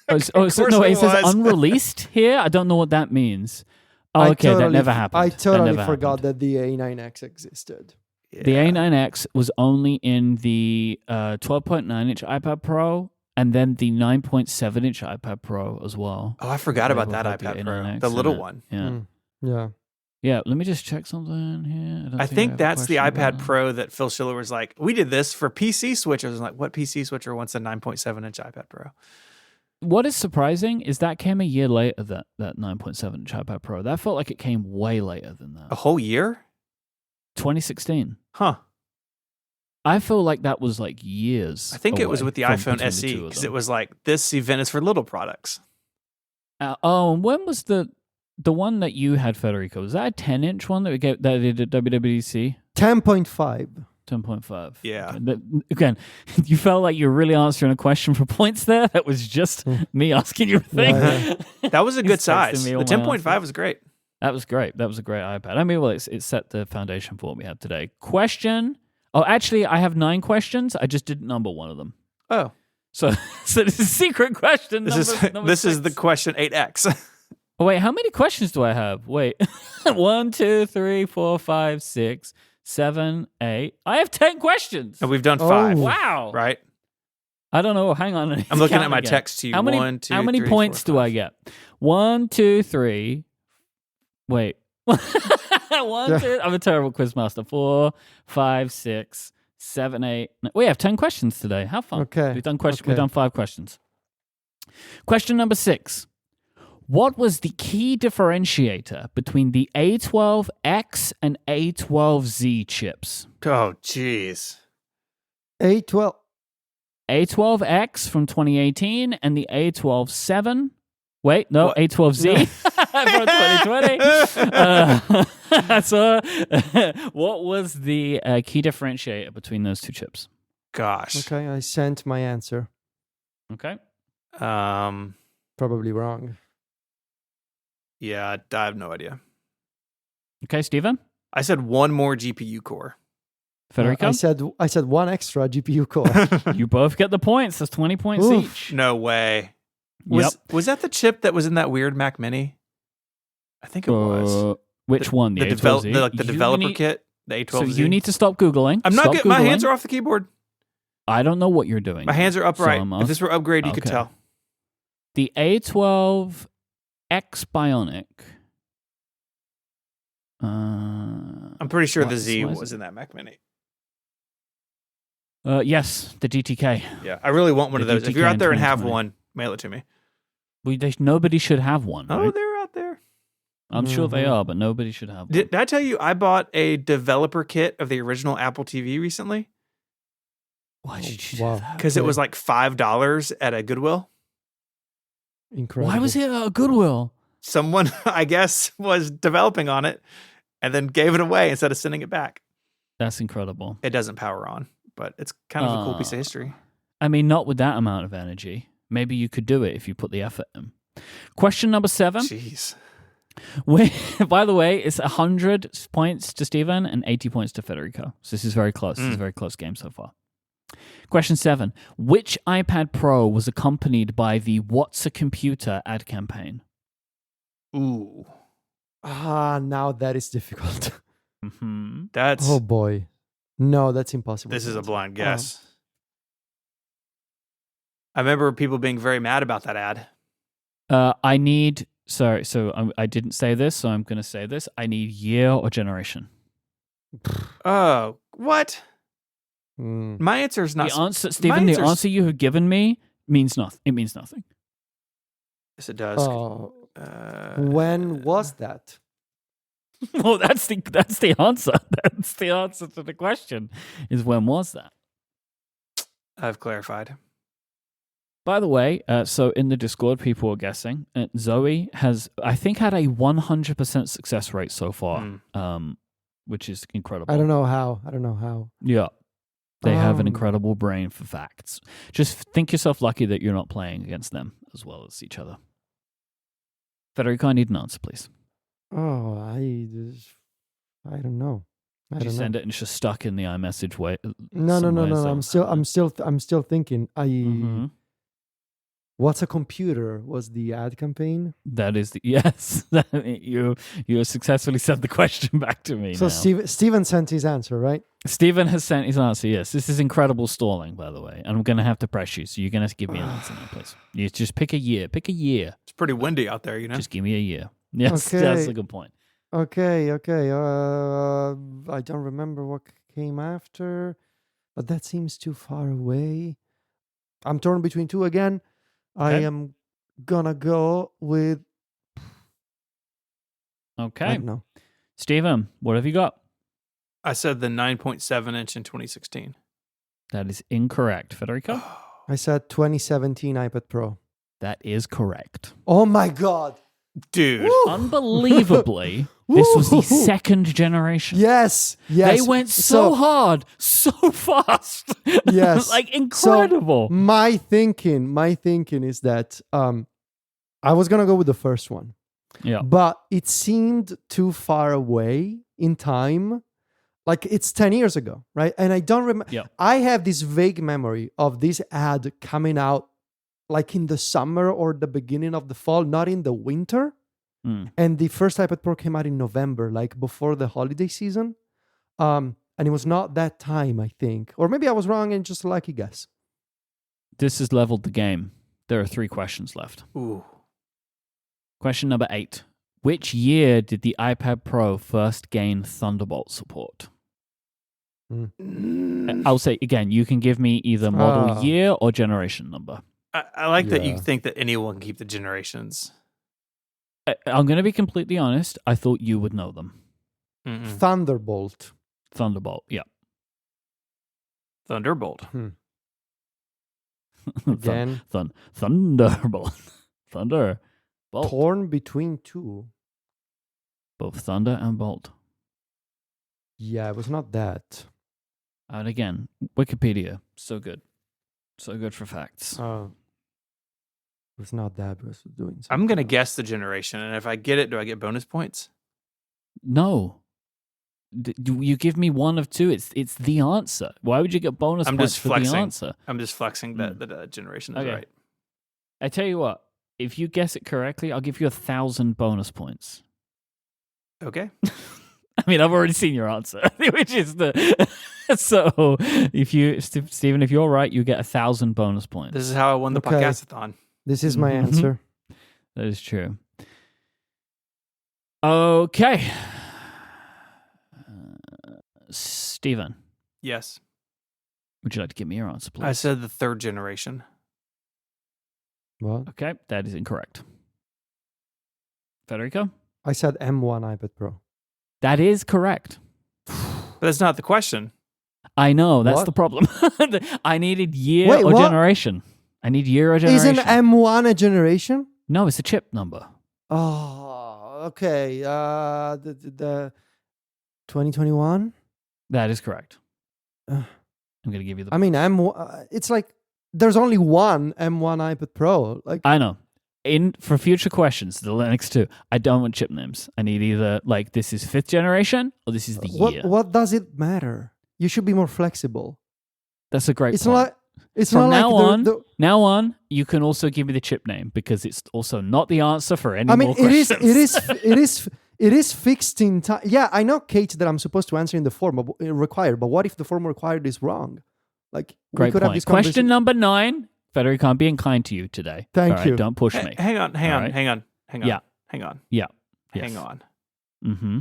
It says unreleased here. I don't know what that means. Oh, okay, that never happened. I totally never forgot happened. that the A9X existed. The A9X was only in the 12.9-inch iPad Pro and then the 9.7-inch iPad Pro as well. Oh, I forgot about They that both had iPad the Pro. A9X The in little it. one. Yeah. Yeah. Yeah, let me just check something here. I think that's the iPad Pro. Pro that Phil Schiller was like, we did this for PC switchers. I'm like, what PC switcher wants a 9.7-inch iPad Pro? What is surprising is that came a year later, that 9.7-inch iPad Pro. That felt like it came way later than that. A whole year? 2016. Huh. I feel like that was like years. I think it was with the from iPhone between the SE two of because them. it was like, this event is for little products. And when was the one that you had, Federico? Was that a 10-inch one that we gave that did at WWDC? 10.5. 10.5. Yeah. Okay. Again, you felt like you were really answering a question for points there. That was just me asking you a thing. Yeah, That was a good He's texting size. me The all my 10.5 answers. was great. That was great. That was a great iPad. I mean, well, it set the foundation for what we have today. Question. Oh, actually, I have 9 questions. I just didn't number one of them. Oh. So this is a secret question. This is the 6. question 8X. Oh, wait, how many questions do I have? Wait. 1, 2, 3, 4, 5, 6, 7, 8. I have 10 questions. And we've done 5. Oh. Wow. Right? I don't know. Hang on. I'm looking at my text to you. How many, 1, 2, how many 3, points 4, do I 5. get? 1, 2, 3. Wait. 1, 2. I'm a terrible quiz master. 4, 5, 6, 7, 8. We have 10 questions today. How fun. Okay. We've done Okay. We've done 5 questions. Question number 6. What was the key differentiator between the A12X and A12Z chips? Oh, jeez. A12. A12X from 2018 and the A12-7. Wait, no, What? A12Z from 2020. So, what was the key differentiator between those two chips? Gosh. Okay, I sent my answer. Okay. Probably wrong. Yeah, I have no idea. Okay, Steven? I said one more GPU core. Federico? I said one extra GPU core. You both get the points. That's 20 points Oof. each. No way. Yep. Was that the chip that was in that weird Mac Mini? I think it was. Which one? The A12Z? The developer kit, the So A12Z. you need to stop Googling. I'm not Stop getting my Googling. hands are off the keyboard. I don't know what you're doing. My hands are upright. So If this were upgrade, you could Okay. tell. The A12X Bionic. I'm pretty sure the Z was in that Mac Mini. Yes, the GTK. Yeah, I really want one of The those. If GTK you're out in there and have 2020. one, mail it to me. Nobody should have one. Oh, Right? they're out there. I'm sure they Mhm. are, but nobody should have one. Did I tell you I bought a developer kit of the original Apple TV recently? Why did you Wow. do that? Because it was like $5 at a Goodwill. Incredible. Why was it a Goodwill? someone, I guess, was developing on it and then gave it away instead of sending it back. That's incredible. It doesn't power on, but it's kind of a cool piece of history. I mean, not with that amount of energy. Maybe you could do it if you put the effort in. Question number 7. Jeez. By the way, it's 100 points to Steven and 80 points to Federico. So this is very close. This is a very close game so far. Question 7. Which iPad Pro was accompanied by the What's a Computer ad campaign? Ooh. Now that is difficult. That's... Oh, boy. No, that's impossible. This is a blind guess. I remember people being very mad about that ad. I need... Sorry, so I didn't say this, so I'm going to say this. I need year or generation. Oh, what? My answer is not... The answer, Stephen, the answer you have given me means nothing. It means nothing. Yes, it does. When was that? Well, that's the answer. That's the answer to the question, is when was that? I've clarified. By the way, so in the Discord, people are guessing. Zoe has, I think, had a 100% success rate so far, which is incredible. I don't know how. Yeah. They have an incredible brain for facts. Just think yourself lucky that you're not playing against them as well as each other. Federico, I need an answer, please. Oh, I don't know. Did you send it and it's just stuck in the iMessage way? No. I'm still thinking. What's a Computer was the ad campaign. That is yes. You successfully sent the question back to me. So Steven sent his answer, right? Steven has sent his answer. Yes, this is incredible stalling, by the way. And I'm going to have to press you, so you're going to have to give me an answer now, please. You just pick a year. Pick a year. It's pretty windy out there, you know. Just give me a year. Yes, okay. That's a good point. Okay. I don't remember what came after, but that seems too far away. I'm torn between two again. Okay. I am gonna go with. Okay. I don't know. Steven, what have you got? I said the 9.7 inch in 2016. That is incorrect. Federico? I said 2017 iPad Pro. That is correct. Oh my God. Dude. Woo! Unbelievably, this was the second generation. Yes. They went so hard, so fast. Yes. Like incredible. So my thinking is that I was going to go with the first one. Yeah. But it seemed too far away in time. Like it's 10 years ago, right? And I don't remember. Yeah. I have this vague memory of this ad coming out like in the summer or the beginning of the fall, not in the winter. And the first iPad Pro came out in November, like before the holiday season. And it was not that time, I think. Or maybe I was wrong and just a lucky guess. This has leveled the game. There are 3 questions left. Ooh. Question number 8. Which year did the iPad Pro first gain Thunderbolt support? I'll say again, you can give me either model year or generation number. I like that you think that anyone can keep the generations. I'm going to be completely honest. I thought you would know them. Thunderbolt, yeah. Thunderbolt. Again. Thunderbolt. Thunderbolt. Torn between two. Both thunder and bolt. Yeah, it was not that. And again, Wikipedia. So good. So good for facts. It was not that. It was doing something. I'm going to guess the generation. And if I get it, do I get bonus points? No. You give me one of 2. It's the answer. Why would you get bonus points for the answer? I'm just flexing that the generation is right. I tell you what. If you guess it correctly, I'll give you 1,000 bonus points. Okay. I mean, I've already seen your answer, which is the... So, Stephen, if you're right, you get 1,000 bonus points. This is how I won the podcastathon. This is my answer. That is true. Okay. Stephen. Yes. Would you like to give me your answer, please? I said the 3rd generation. What? Okay, that is incorrect. Federico? I said M1 iPad Pro. That is correct. But that's not the question. I know, that's the problem. I needed year or generation. I need year or generation. Isn't M1 a generation? No, it's a chip number. Oh, okay. The 2021. That is correct. Uh, I'm going to give you the. I mean, it's like there's only one M1 iPad Pro. Like I know. For future questions, the next two, I don't want chip names. I need either like this is 5th generation or this is the year. What does it matter? You should be more flexible. That's a great It's point. not like it's From not now like on, the now on, you can also give me the chip name because it's also not the answer for any I mean, more questions. it is fixed in time. Yeah, I know, Kate, that I'm supposed to answer in the form required, but what if the form required is wrong? Like, Great we could have point. this Question number 9. Federico, I'm being kind to you today. Thank you. Don't push me. Hang on. Yeah. Hang on. Yeah. Yes. Hang on. Mm-hmm.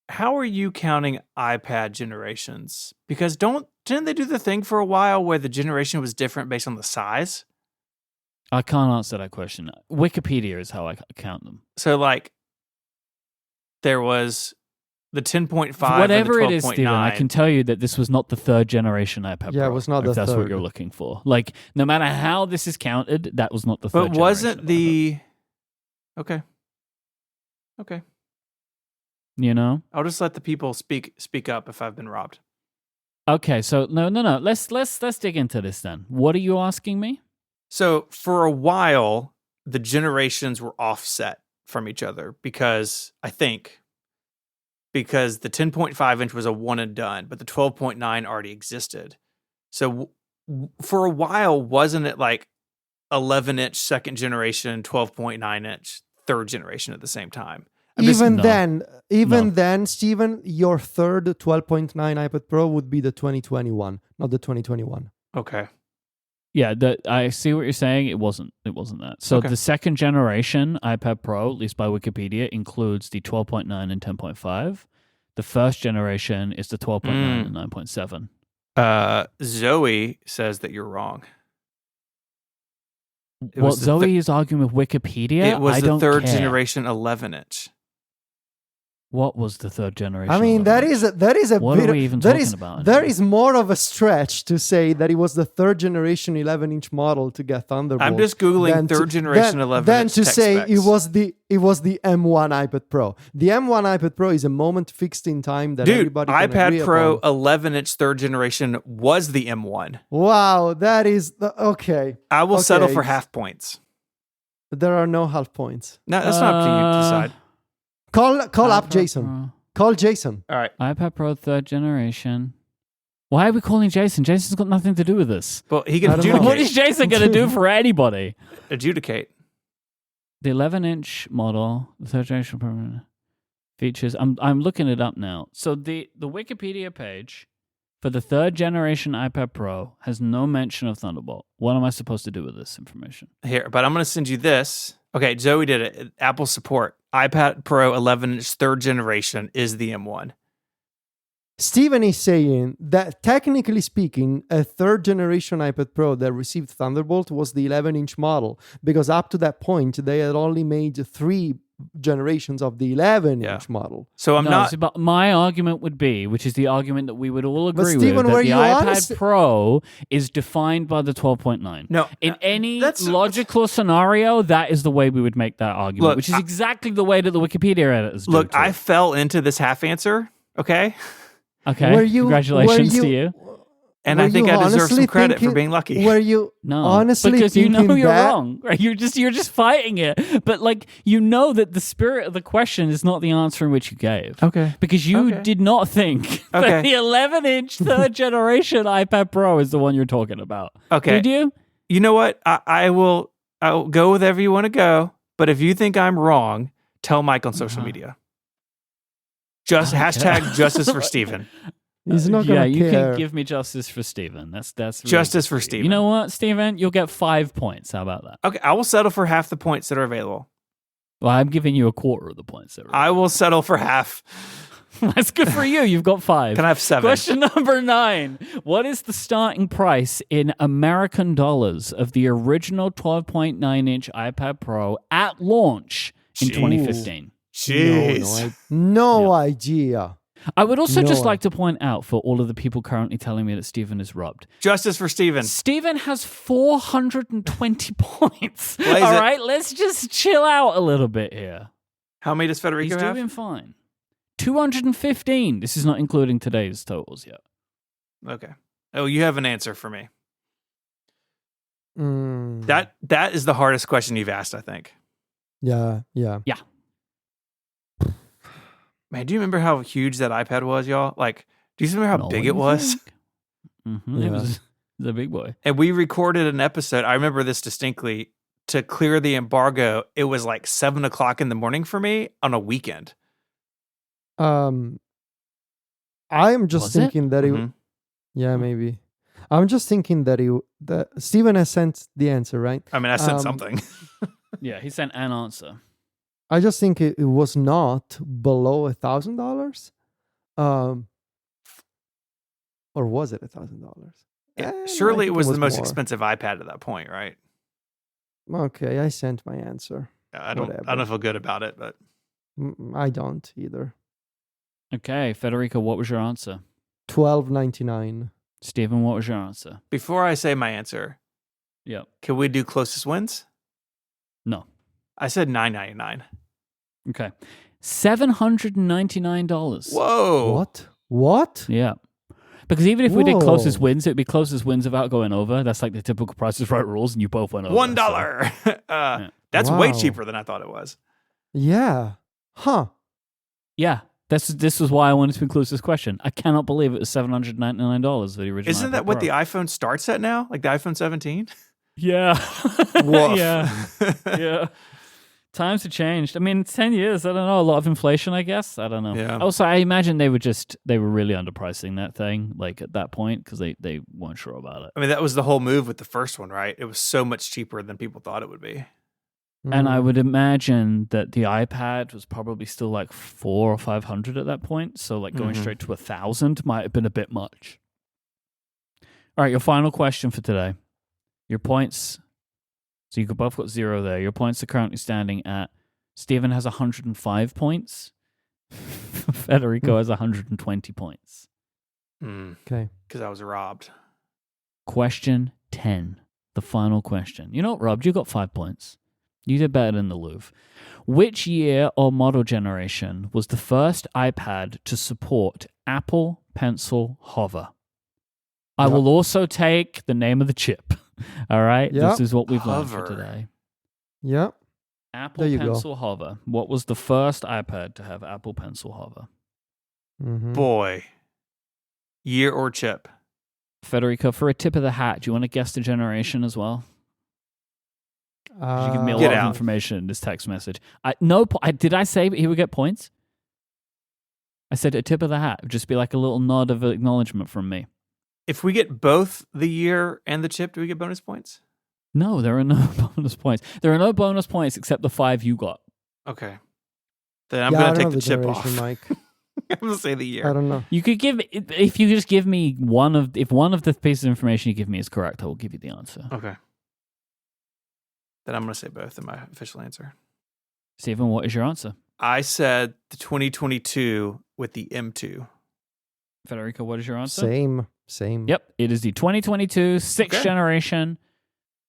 How are you counting iPad generations? Because didn't they do the thing for a while where the generation was different based on the size? I can't answer that question. Wikipedia is how I count them. So like there was the 10.5 Whatever and the 12.9. it is, Steven, I can tell you that this was not the 3rd generation iPad Pro. Yeah, it was not if the that's what third. you're looking for. Like, no matter how this is counted, that was not the 3rd But generation. wasn't of the Okay. You know? I'll just let the people speak up if I've been robbed. Okay, so no. Let's dig into this then. What are you asking me? So for a while, the generations were offset from each other because the 10.5 inch was a one and done, but the 12.9 already existed. So for a while, wasn't it like 11-inch 2nd generation, 12.9 inch 3rd generation at the same time? Even then, Steven, your third 12.9 iPad Pro would be the 2021, not the 2021. Okay. Yeah, I see what you're saying. It wasn't that. So Okay. the 2nd generation iPad Pro, at least by Wikipedia, includes the 12.9 and 10.5. The 1st generation is the 12.9 and 9.7. Zoe says that you're wrong. Well, Zoe is arguing with Wikipedia. It was I the don't 3rd care. generation 11-inch. What was the 3rd generation? I mean, that is a What bit. are we even that talking is about? there is more of a stretch to say that it was the 3rd generation 11-inch model to get Thunderbolt. I'm just googling 3rd generation 11-inch. Then to tech say specs. it was the M1 iPad Pro. The M1 iPad Pro is a moment fixed in time that Dude, everybody can agree iPad Pro upon. 11-inch 3rd generation was the M1. Wow, that is okay. I will settle Okay. for half points. There are no half points. No, that's not up to you to decide. Call up iPad Jason. Pro. Call Jason. All right. iPad Pro 3rd generation. Why are we calling Jason? Jason's got nothing to do with this. Well, he I can don't know. adjudicate. What is Jason going to do for anybody? Adjudicate. The 11-inch model, the 3rd generation Pro features. I'm looking it up now. So the Wikipedia page for the 3rd generation iPad Pro has no mention of Thunderbolt. What am I supposed to do with this information? Here, but I'm going to send you this. Okay, Zoe did it. Apple support. iPad Pro 11-inch 3rd generation is the M1. Steven is saying that technically speaking, a 3rd generation iPad Pro that received Thunderbolt was the 11-inch model, because up to that point, they had only made 3 generations of the 11-inch model. So I'm not... But my argument would be, which is the argument that we would all agree Steven, with, that were the you iPad honest? Pro is defined by the 12.9. No. In any that's- logical scenario, that is the way we would make that argument, Look, which is exactly the way that the Wikipedia editors do Look, too. I fell into this half answer, okay? Okay, congratulations to you. And I think I deserve some credit for being lucky. Were you No, honestly because you know thinking you're that? wrong. Right? You're just fighting it, but like you know that the spirit of the question is not the answer in which you gave. Okay. Because you Okay. did not think that Okay. the 11-inch 3rd generation iPad Pro is the one you're talking about. Okay. Did you? You know what? I'll go wherever you want to go, but if you think I'm wrong, tell Myke on social media. Just hashtag justice for Stephen. He's not Yeah, gonna you care. can give me justice for Stephen. That's really Justice good for you. Stephen. You know what, Stephen? You'll get 5 points. How about that? Okay, I will settle for half the points that are available. Well, I'm giving you a quarter of the points. I will settle for half. That's good for you. You've got 5. Can I have 7? Question number 9. What is the starting price in American dollars of the original 12.9-inch iPad Pro at launch in Jeez. 2015? Jeez. No idea. I would also just No. like to point out for all of the people currently telling me that Steven is robbed. Justice for Steven. Steven has 420 points. Blaze All it. right, let's just chill out a little bit here. How many does Federico He's have? doing fine. 215. This is not including today's totals yet. Okay. Oh, you have an answer for me. Mm, That is the hardest question you've asked, I think. yeah. Man, do you remember how huge that iPad was, y'all? Like, do you remember how Not big what it you was? think. Mhm, Yeah. It was a big boy. And we recorded an episode. I remember this distinctly. To clear the embargo, it was like 7:00 in the morning for me on a weekend. I'm just Was it? thinking that it. Mhm. Yeah, maybe. I'm just thinking that Steven has sent the answer, right? I mean, I sent Um, something. Yeah, he sent an answer. I just think it was not below $1,000. Or was it $1,000? Surely it was the most expensive iPad at that point, right? Okay, I sent my answer. I don't Whatever. feel good about it, but I don't either. Okay, Federico, what was your answer? $12.99. Stephen, what was your answer? before I say my answer, Yep. can we do closest wins? No. I said $9.99. Okay. $799. Whoa. What? Yeah. Because even if we did closest Whoa. wins, it'd be closest wins without going over. That's like the typical Price is Right rules, and you both went over. $1. That's way Wow. cheaper than I thought it was. Yeah. Huh. Yeah. This was why I wanted to include this question. I cannot believe it was $799 for the original. Isn't that iPad what Pro. the iPhone starts at now? Like the iPhone 17? Yeah. Woof. Yeah. Yeah. Times have changed. I mean, 10 years, I don't know. A lot of inflation, I guess. I don't know. Yeah. Also, I imagine they were really underpricing that thing, like at that point, because they weren't sure about it. I mean, that was the whole move with the first one, right? It was so much cheaper than people thought it would be. And I Mm. would imagine that the iPad was probably still like 400 or 500 at that point. So like going Mhm. straight to 1,000 might have been a bit much. All right, your final question for today. Your points. So you both got 0 there. Your points are currently standing at Stephen has 105 points. Federico has 120 points. Okay. Because I was robbed. Question 10. The final question. You know what, Rob? You got 5 points. You did better than the Louvre. Which year or model generation was the first iPad to support Apple Pencil Hover? I Yep. will also take the name of the chip. All right? Yep. This is what we've learned Hover. for today. Yeah. Apple There you go. Pencil Hover. What was the first iPad to have Apple Pencil Hover? Mhm. Boy. Year or chip? Federico, for a tip of the hat, do you want to guess the generation as well? 'Cause you give me a Uh, Get lot of out. information in this text message. Did I say he would get points? I said a tip of the hat. It would just be like a little nod of acknowledgement from me. If we get both the year and the chip, do we get bonus points? No, there are no bonus points. There are no bonus points except the 5 you got. Okay. Then I'm yeah, I going to don't take know the chip generation, off. Mike. I'm going to say the I year. don't know. You could give if you just give me if one of the pieces of information you give me is correct, I will give you the answer. Okay. Then I'm going to say both in my official answer. Stephen, what is your answer? I said the 2022 with the M2. Federico, what is your answer? Same. Yep, it is the 2022 sixth Okay. generation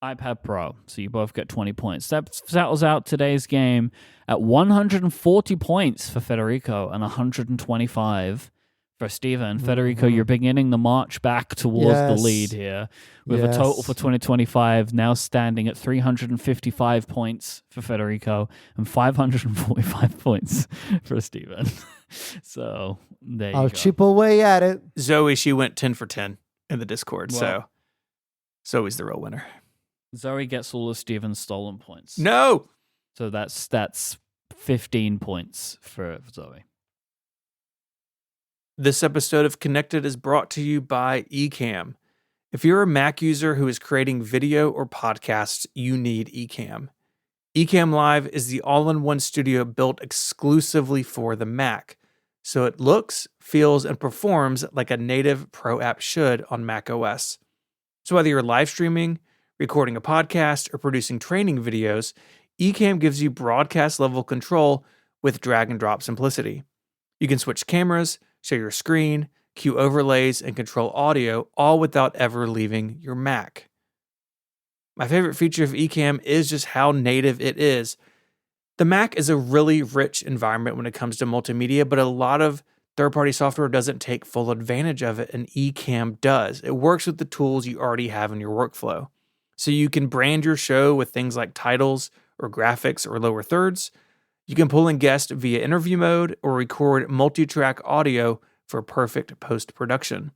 iPad Pro. So you both get 20 points. That settles out today's game at 140 points for Federico and 125 for Steven. Federico, Mhm. you're beginning the march back towards the Yes. lead here with a total for 2025 now standing at 355 points for Federico and 545 points for Steven. So there you I'll go. chip away at it. Zoe, she went 10 for 10 in the Discord. Wow. So Zoe's the real winner. Zoe gets all of Steven's stolen points. No. So that's 15 points for Zoe. This episode of Connected is brought to you by Ecamm. If you're a Mac user who is creating video or podcasts, you need Ecamm. Ecamm Live is the all-in-one studio built exclusively for the Mac, so it looks, feels, and performs like a native pro app should on Mac OS. So whether you're live streaming, recording a podcast, or producing training videos, Ecamm gives you broadcast-level control with drag-and-drop simplicity. You can switch cameras, share your screen, queue overlays, and control audio, all without ever leaving your Mac. My favorite feature of Ecamm is just how native it is. The Mac is a really rich environment when it comes to multimedia, but a lot of third-party software doesn't take full advantage of it, and Ecamm does. It works with the tools you already have in your workflow. So you can brand your show with things like titles or graphics or lower thirds. You can pull in guests via interview mode or record multi-track audio for perfect post-production.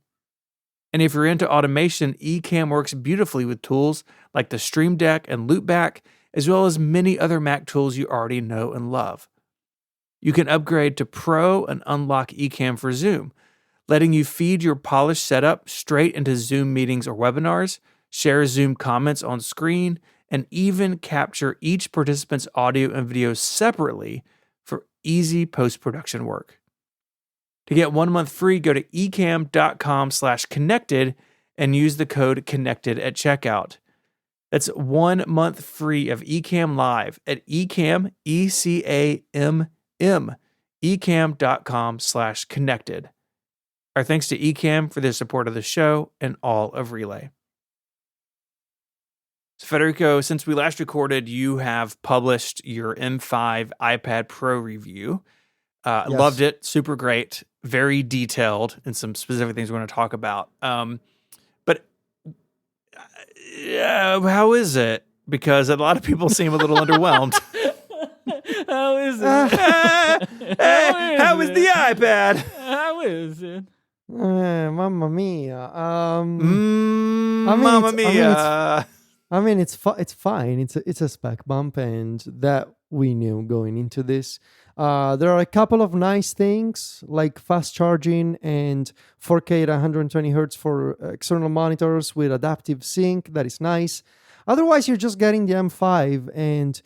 And if you're into automation, Ecamm works beautifully with tools like the Stream Deck and Loopback, as well as many other Mac tools you already know and love. You can upgrade to Pro and unlock Ecamm for Zoom, letting you feed your polished setup straight into Zoom meetings or webinars, share Zoom comments on screen, and even capture each participant's audio and video separately for easy post-production work. To get 1 month free, go to ecamm.com/connected and use the code CONNECTED at checkout. That's 1 month free of Ecamm Live at Ecamm, ECAMM, ecamm.com/connected. Our thanks to Ecamm for their support of the show and all of Relay. So Federico, since we last recorded, you have published your M5 iPad Pro review. Yes. Loved it. Super great. Very detailed and some specific things we're going to talk about. But how is it? Because a lot of people seem a little underwhelmed. How is it? How is the iPad? How is it? Mamma mia. Mamma mia. It's fine. It's a spec bump, and that we knew going into this. There are a couple of nice things like fast charging and 4K at 120 Hz for external monitors with adaptive sync. That is nice. Otherwise, you're just getting the M5 and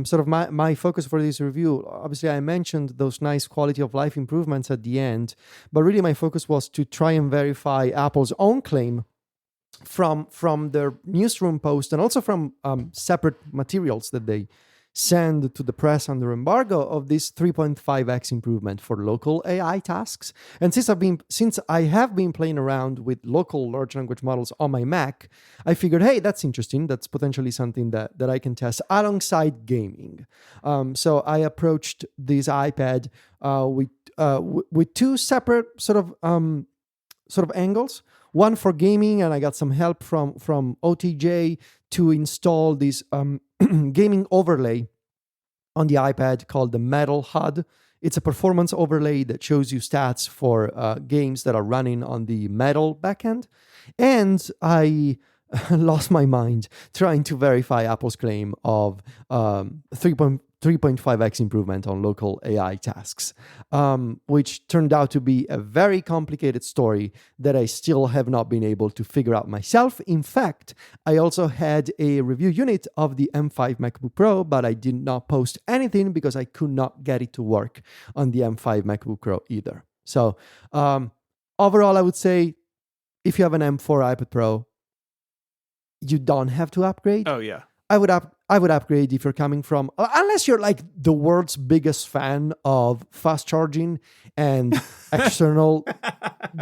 sort of my focus for this review. Obviously, I mentioned those nice quality of life improvements at the end, but really my focus was to try and verify Apple's own claim from their newsroom post and also from separate materials that they send to the press under embargo of this 3.5x improvement for local AI tasks. And since I have been playing around with local large language models on my Mac, I figured, hey, that's interesting. That's potentially something that I can test alongside gaming. So I approached this iPad with two separate sort of angles. One for gaming, and I got some help from OTJ to install this gaming overlay on the iPad called the Metal HUD. It's a performance overlay that shows you stats for games that are running on the Metal backend. And I lost my mind trying to verify Apple's claim of 3.5x improvement on local AI tasks, which turned out to be a very complicated story that I still have not been able to figure out myself. In fact, I also had a review unit of the M5 MacBook Pro, but I did not post anything because I could not get it to work on the M5 MacBook Pro either. So overall, I would say if you have an M4 iPad Pro, you don't have to upgrade. Oh, yeah. I would upgrade if you're coming from, unless you're like the world's biggest fan of fast charging and external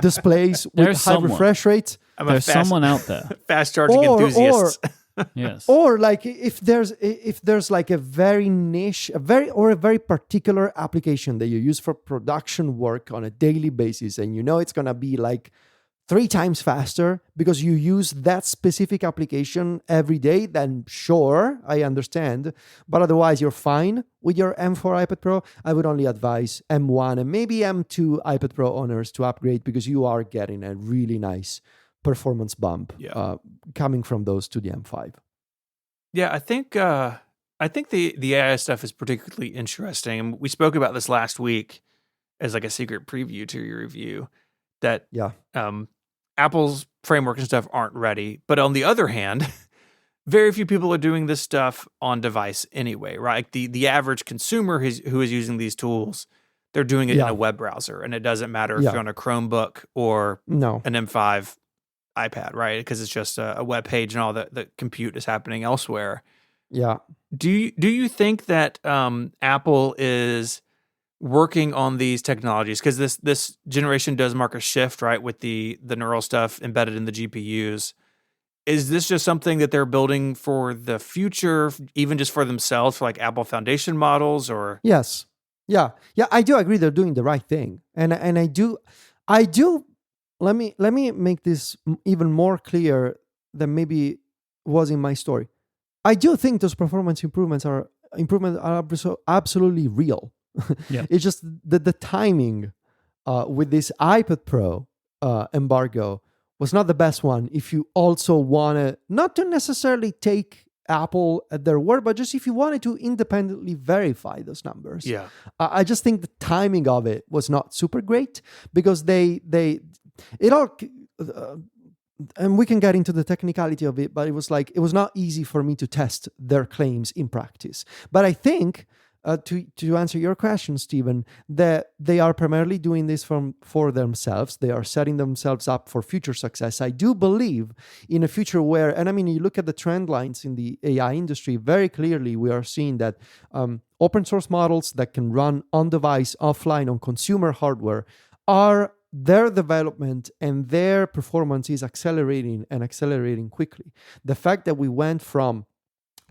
displays with high refresh rates. There's someone out there. Fast charging enthusiast. Yes. Or like if there's like a very niche, a very particular application that you use for production work on a daily basis, and you know it's gonna be like 3 times faster because you use that specific application every day, then sure, I understand. But otherwise, you're fine with your M4 iPad Pro. I would only advise M1 and maybe M2 iPad Pro owners to upgrade because you are getting a really nice performance bump coming from those to the M5. Yeah, I think the AI stuff is particularly interesting. And we spoke about this last week as like a secret preview to your review that Apple's framework and stuff aren't ready. But on the other hand, very few people are doing this stuff on device anyway, right? Like the average consumer who is using these tools, they're doing it in a web browser. And it doesn't matter if you're on a Chromebook or an M5 iPad, right? Because it's just a web page and all the compute is happening elsewhere. Yeah. Do you think that Apple is working on these technologies, because this generation does mark a shift, right, with the neural stuff embedded in the GPUs. Is this just something that they're building for the future, even just for themselves, for like Apple Foundation models, or? Yes. Yeah. Yeah. I do agree they're doing the right thing. And I do let me make this even more clear than maybe was in my story. I do think those performance improvements are absolutely real. Yeah. It's just that the timing with this iPad Pro embargo was not the best one if you also wanted not to necessarily take Apple at their word, but just if you wanted to independently verify those numbers. Yeah. I just think the timing of it was not super great because it all and we can get into the technicality of it, but it was not easy for me to test their claims in practice. But I think to answer your question, Stephen, that they are primarily doing this for themselves. They are setting themselves up for future success. I do believe in a future where, and I mean, you look at the trend lines in the AI industry, very clearly we are seeing that open source models that can run on device, offline, on consumer hardware are their development and their performance is accelerating quickly. The fact that we went from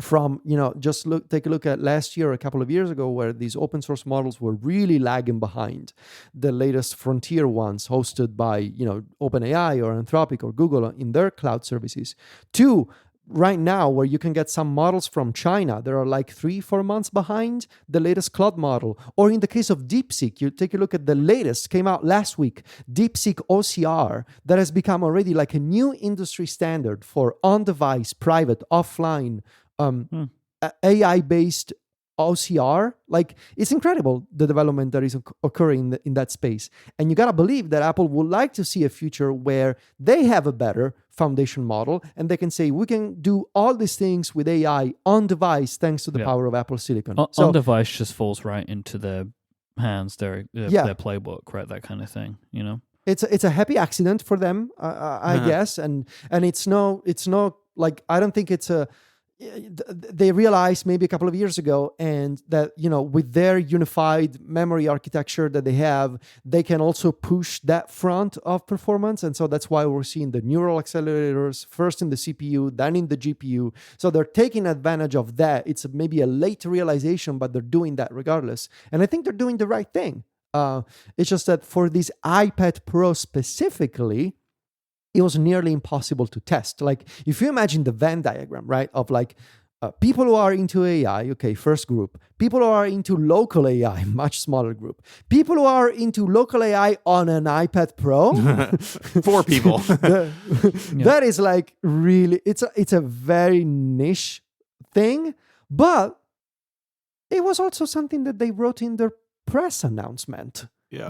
take a look at last year, a couple of years ago, where these open source models were really lagging behind the latest frontier ones hosted by OpenAI or Anthropic or Google in their cloud services, to right now where you can get some models from China that are like 3-4 months behind the latest cloud model. Or in the case of DeepSeek, you take a look at the latest, came out last week, DeepSeek OCR, that has become already like a new industry standard for on-device, private, offline, AI-based OCR. Like, it's incredible the development that is occurring in that space. And you got to believe that Apple would like to see a future where they have a better foundation model and they can say, we can do all these things with AI on device thanks to the power of Apple Silicon. On device just falls right into their hands, their playbook, right? That kind of thing, It's a happy accident for them, I guess. And it's no like, I don't think it's they realized maybe a couple of years ago, and that with their unified memory architecture that they have, they can also push that front of performance. And so that's why we're seeing the neural accelerators first in the CPU, then in the GPU. So they're taking advantage of that. It's maybe a late realization, but they're doing that regardless. And I think they're doing the right thing. It's just that for this iPad Pro specifically, it was nearly impossible to test. Like, if you imagine the Venn diagram, right, of like people who are into AI, okay, first group. People who are into local AI, much smaller group. People who are into local AI on an iPad Pro. 4 people. That is like really, it's a very niche thing, but it was also something that they wrote in their press announcement. Yeah.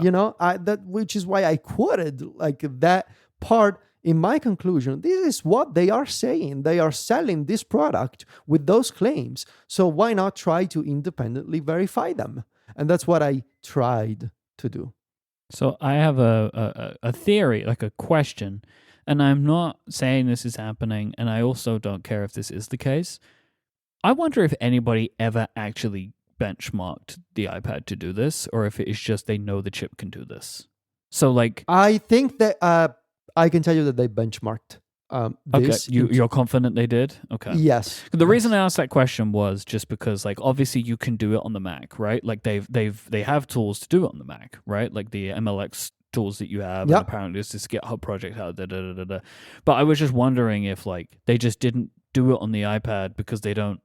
Which is why I quoted like that part in my conclusion. This is what they are saying. They are selling this product with those claims. So why not try to independently verify them? And that's what I tried to do. So I have a theory, like a question, and I'm not saying this is happening, and I also don't care if this is the case. I wonder if anybody ever actually benchmarked the iPad to do this, or if it is just they know the chip can do this. So like, I think that I can tell you that they benchmarked this. Okay, you're confident they did? Okay. Yes. The reason I asked that question was just because, like, obviously you can do it on the Mac, right? Like they have tools to do it on the Mac, right? Like the MLX tools that you have, and apparently there's this GitHub project out there. But I was just wondering if like they just didn't do it on the iPad because they don't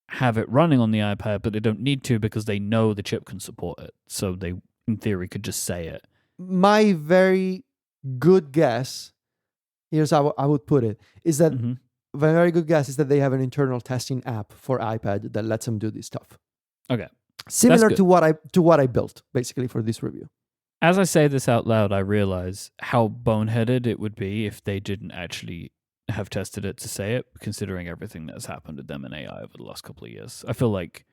have it running on the iPad, but they don't need to because they know the chip can support it. So they, in theory, could just say it. My very good guess, here's how I would put it, is that my very good guess is that they have an internal testing app for iPad that lets them do this stuff. Okay. Similar to what I built basically for this review. As I say this out loud, I realize how boneheaded it would be if they didn't actually have tested it to say it, considering everything that's happened to them in AI over the last couple of years. I feel like,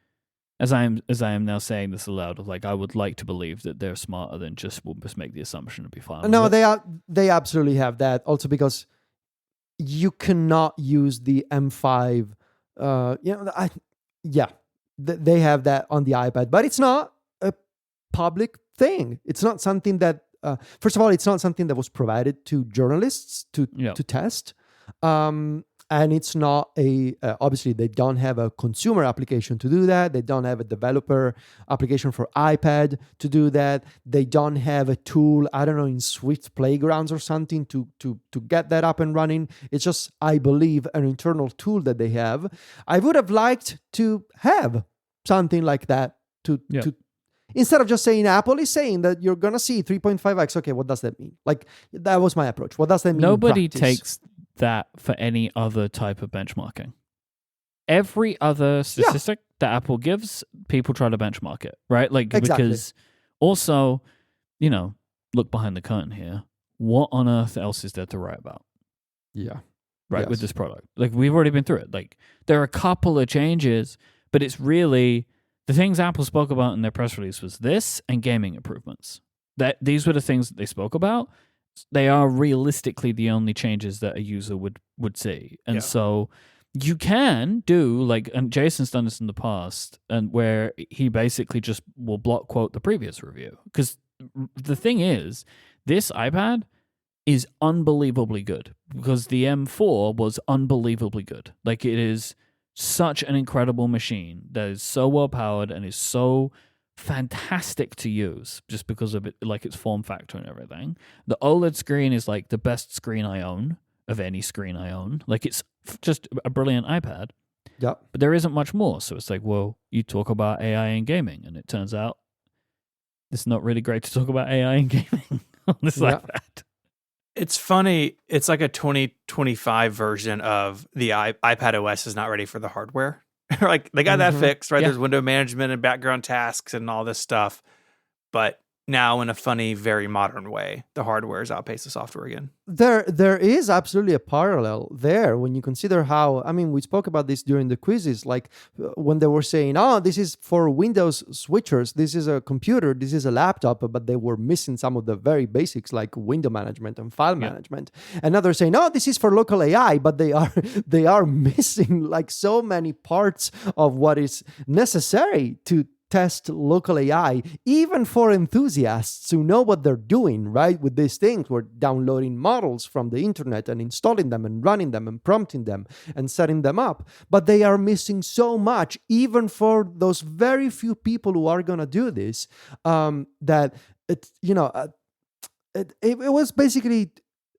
as I am now saying this aloud, like I would like to believe that they're smarter than we'll just make the assumption and be fine. No, they absolutely have that. Also because you cannot use the M5. They have that on the iPad, but it's not a public thing. It's not something that, first of all, it's not something that was provided to journalists to test. And it's not obviously they don't have a consumer application to do that. They don't have a developer application for iPad to do that. They don't have a tool, I don't know, in Swift Playgrounds or something to get that up and running. It's just, I believe, an internal tool that they have. I would have liked to have something like that to instead of just saying Apple is saying that you're going to see 3.5x. Okay, what does that mean? Like, that was my approach. What does that mean? Nobody takes that for any other type of benchmarking. Every other statistic that Apple gives, people try to benchmark it, right? Like, because also, look behind the curtain here. What on earth else is there to write about? Yeah. Right, with this product. Like, we've already been through it. Like, there are a couple of changes, but it's really the things Apple spoke about in their press release was this and gaming improvements. These were the things that they spoke about. They are realistically the only changes that a user would see. And so you can do, like, and Jason's done this in the past, and where he basically just will block quote the previous review. Because the thing is, this iPad is unbelievably good because the M4 was unbelievably good. Like, it is such an incredible machine that is so well powered and is so fantastic to use just because of it, like its form factor and everything. The OLED screen is like the best screen I own of any screen I own. Like, it's just a brilliant iPad. Yeah. But there isn't much more. So it's like, well, you talk about AI and gaming, and it turns out it's not really great to talk about AI and gaming on this iPad. It's funny. It's like a 2025 version of the iPad OS is not ready for the hardware. Like, they got that fixed, right? There's window management and background tasks and all this stuff. But now, in a funny, very modern way, the hardware is outpaced the software again. There is absolutely a parallel there when you consider how, I mean, we spoke about this during the quizzes, like when they were saying, oh, this is for Windows switchers, this is a computer, this is a laptop, but they were missing some of the very basics like window management and file management. And now they're saying, oh, this is for local AI, but they are missing like so many parts of what is necessary to test local AI, even for enthusiasts who know what they're doing, right? With these things, we're downloading models from the internet and installing them and running them and prompting them and setting them up. But they are missing so much, even for those very few people who are going to do this, that it was basically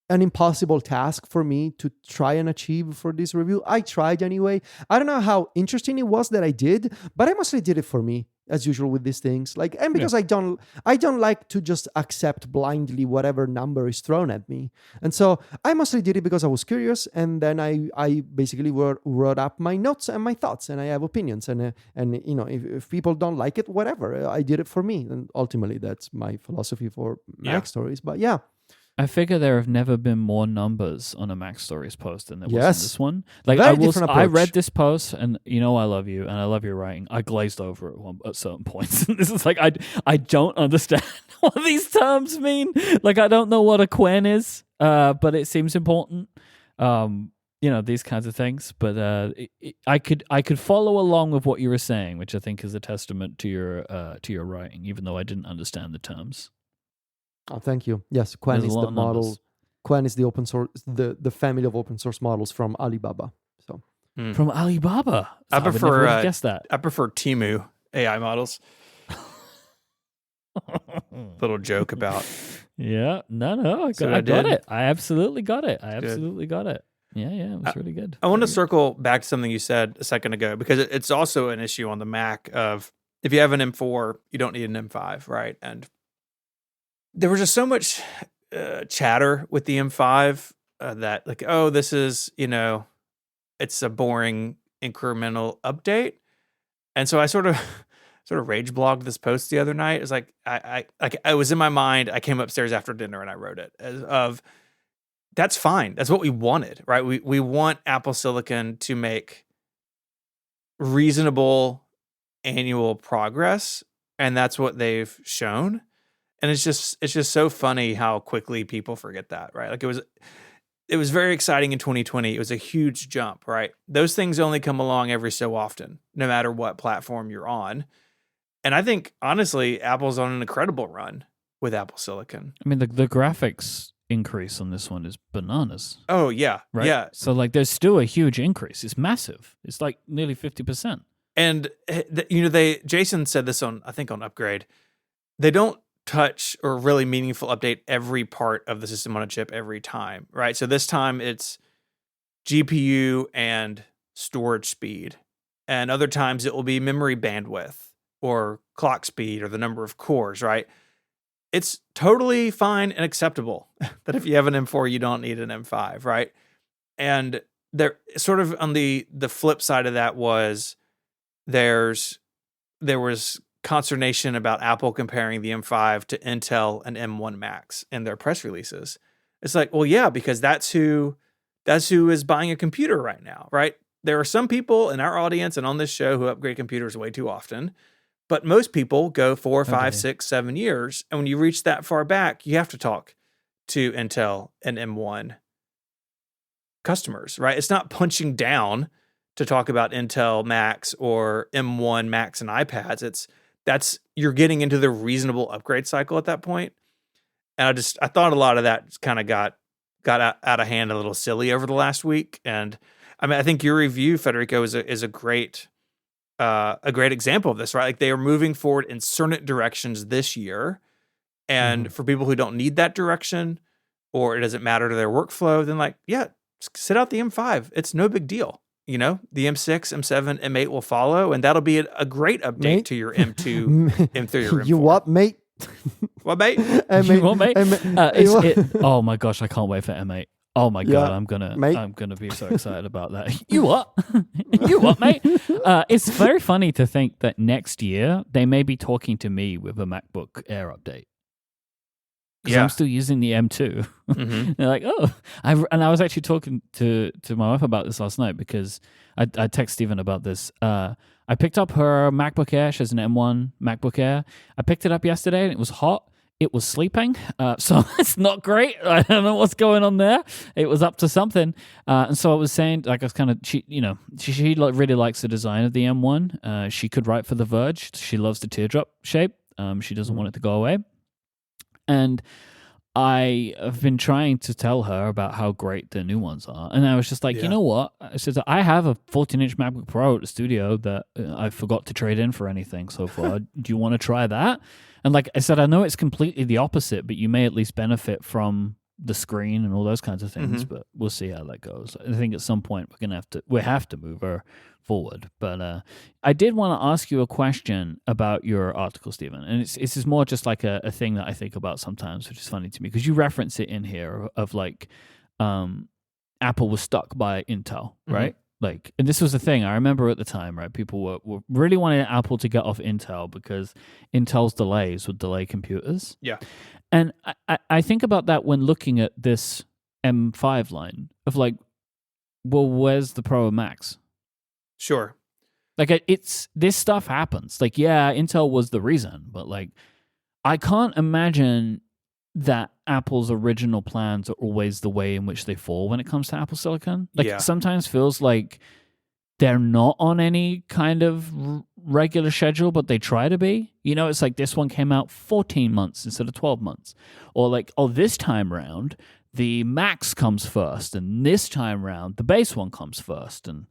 an impossible task for me to try and achieve for this review. I tried anyway. I don't know how interesting it was that I did, but I mostly did it for me, as usual with these things. Like, and because I don't like to just accept blindly whatever number is thrown at me. And so I mostly did it because I was curious, and then I basically wrote up my notes and my thoughts, and I have opinions. And if people don't like it, whatever, I did it for me. And ultimately, that's my philosophy for Mac Stories. But yeah. I figure there have never been more numbers on a Mac Stories post than there was in this one. Like, I read this post, and I love you, and I love your writing. I glazed over at certain points. This is like, I don't understand what these terms mean. Like, I don't know what a quen is, but it seems important. These kinds of things. But I could follow along with what you were saying, which I think is a testament to your writing, even though I didn't understand the terms. Oh, thank you. Yes, Quen is the model. Quen is the open source, the family of open source models from Alibaba. So from Alibaba, I prefer guess that. I prefer Temu AI models. Little joke about. Yeah, no, I got it. I absolutely got it. Yeah, it was really good. I want to circle back to something you said a second ago, because it's also an issue on the Mac of, if you have an M4, you don't need an M5, right? And there was just so much chatter with the M5 that, like, oh, this is, it's a boring incremental update. And so I sort of rage blogged this post the other night. It's like, I was in my mind. I came upstairs after dinner and I wrote it that's fine. That's what we wanted, right? We want Apple Silicon to make reasonable annual progress, and that's what they've shown. And it's just so funny how quickly people forget that, right? Like, it was very exciting in 2020. It was a huge jump, right? Those things only come along every so often, no matter what platform you're on. And I think, honestly, Apple's on an incredible run with Apple Silicon. I mean, the graphics increase on this one is bananas. Oh, yeah. Right? Yeah. So, like, there's still a huge increase. It's massive. It's like nearly 50%. And, Jason said this on Upgrade. They don't touch or really meaningful update every part of the system on a chip every time, right? So this time it's GPU and storage speed. And other times it will be memory bandwidth or clock speed or the number of cores, right? It's totally fine and acceptable that if you have an M4, you don't need an M5, right? And there sort of on the flip side of that was there was consternation about Apple comparing the M5 to Intel and M1 Max in their press releases. It's like, well, yeah, because that's who is buying a computer right now, right? There are some people in our audience and on this show who upgrade computers way too often, but most people go 4, 5, 6, 7 years. And when you reach that far back, you have to talk to Intel and M1 customers, right? It's not punching down to talk about Intel Max or M1 Max and iPads. You're getting into the reasonable upgrade cycle at that point. And I thought a lot of that kind of got out of hand, a little silly over the last week. And I mean, I think your review, Federico, is a great example of this, right? Like they are moving forward in certain directions this year. And for people who don't need that direction or it doesn't matter to their workflow, then like, yeah, sit out the M5. It's no big deal. You know, the M6, M7, M8 will follow, and that'll be a great update mate? to your M2, M3, or M4. You what, mate? What, mate? You what, mate? Oh my gosh, I can't wait for M8. Oh my god, I'm gonna be so excited about that. You what? You what, mate? It's very funny to think that next year they may be talking to me with a MacBook Air update. Because I'm still using the M2. They're like, oh, I was actually talking to my wife about this last night because I text Stephen about this. I picked up her MacBook Air. She has an M1 MacBook Air. I picked it up yesterday and it was hot. It was sleeping, so it's not great. I don't know what's going on there. It was up to something, and so I was saying, like, I was kind of, she really likes the design of the M1. She could write for The Verge. She loves the teardrop shape. She doesn't want it to go away. And I have been trying to tell her about how great the new ones are. And I was just like, you know what? I said, I have a 14-inch MacBook Pro at the studio that I forgot to trade in for anything so far. Do you want to try that? And like I said, I know it's completely the opposite, but you may at least benefit from the screen and all those kinds of things. But we'll see how that goes. I think at some point we have to move her forward. But I did want to ask you a question about your article, Stephen, and this is more just like a thing that I think about sometimes, which is funny to me because you reference it in here of like Apple was stuck by Intel, right? Like, and this was the thing I remember at the time, right? People were really wanting Apple to get off Intel because Intel's delays would delay computers. Yeah. And I think about that when looking at this M5 line of like, well, where's the Pro and Max? Sure. Like this stuff happens. Like, yeah, Intel was the reason, but like, I can't imagine that Apple's original plans are always the way in which they fall when it comes to Apple Silicon. Like, sometimes feels like they're not on any kind of regular schedule, but they try to be. You know, it's like this one came out 14 months instead of 12 months. Or like, oh, this time round, the Max comes first, and this time round, the base one comes first, and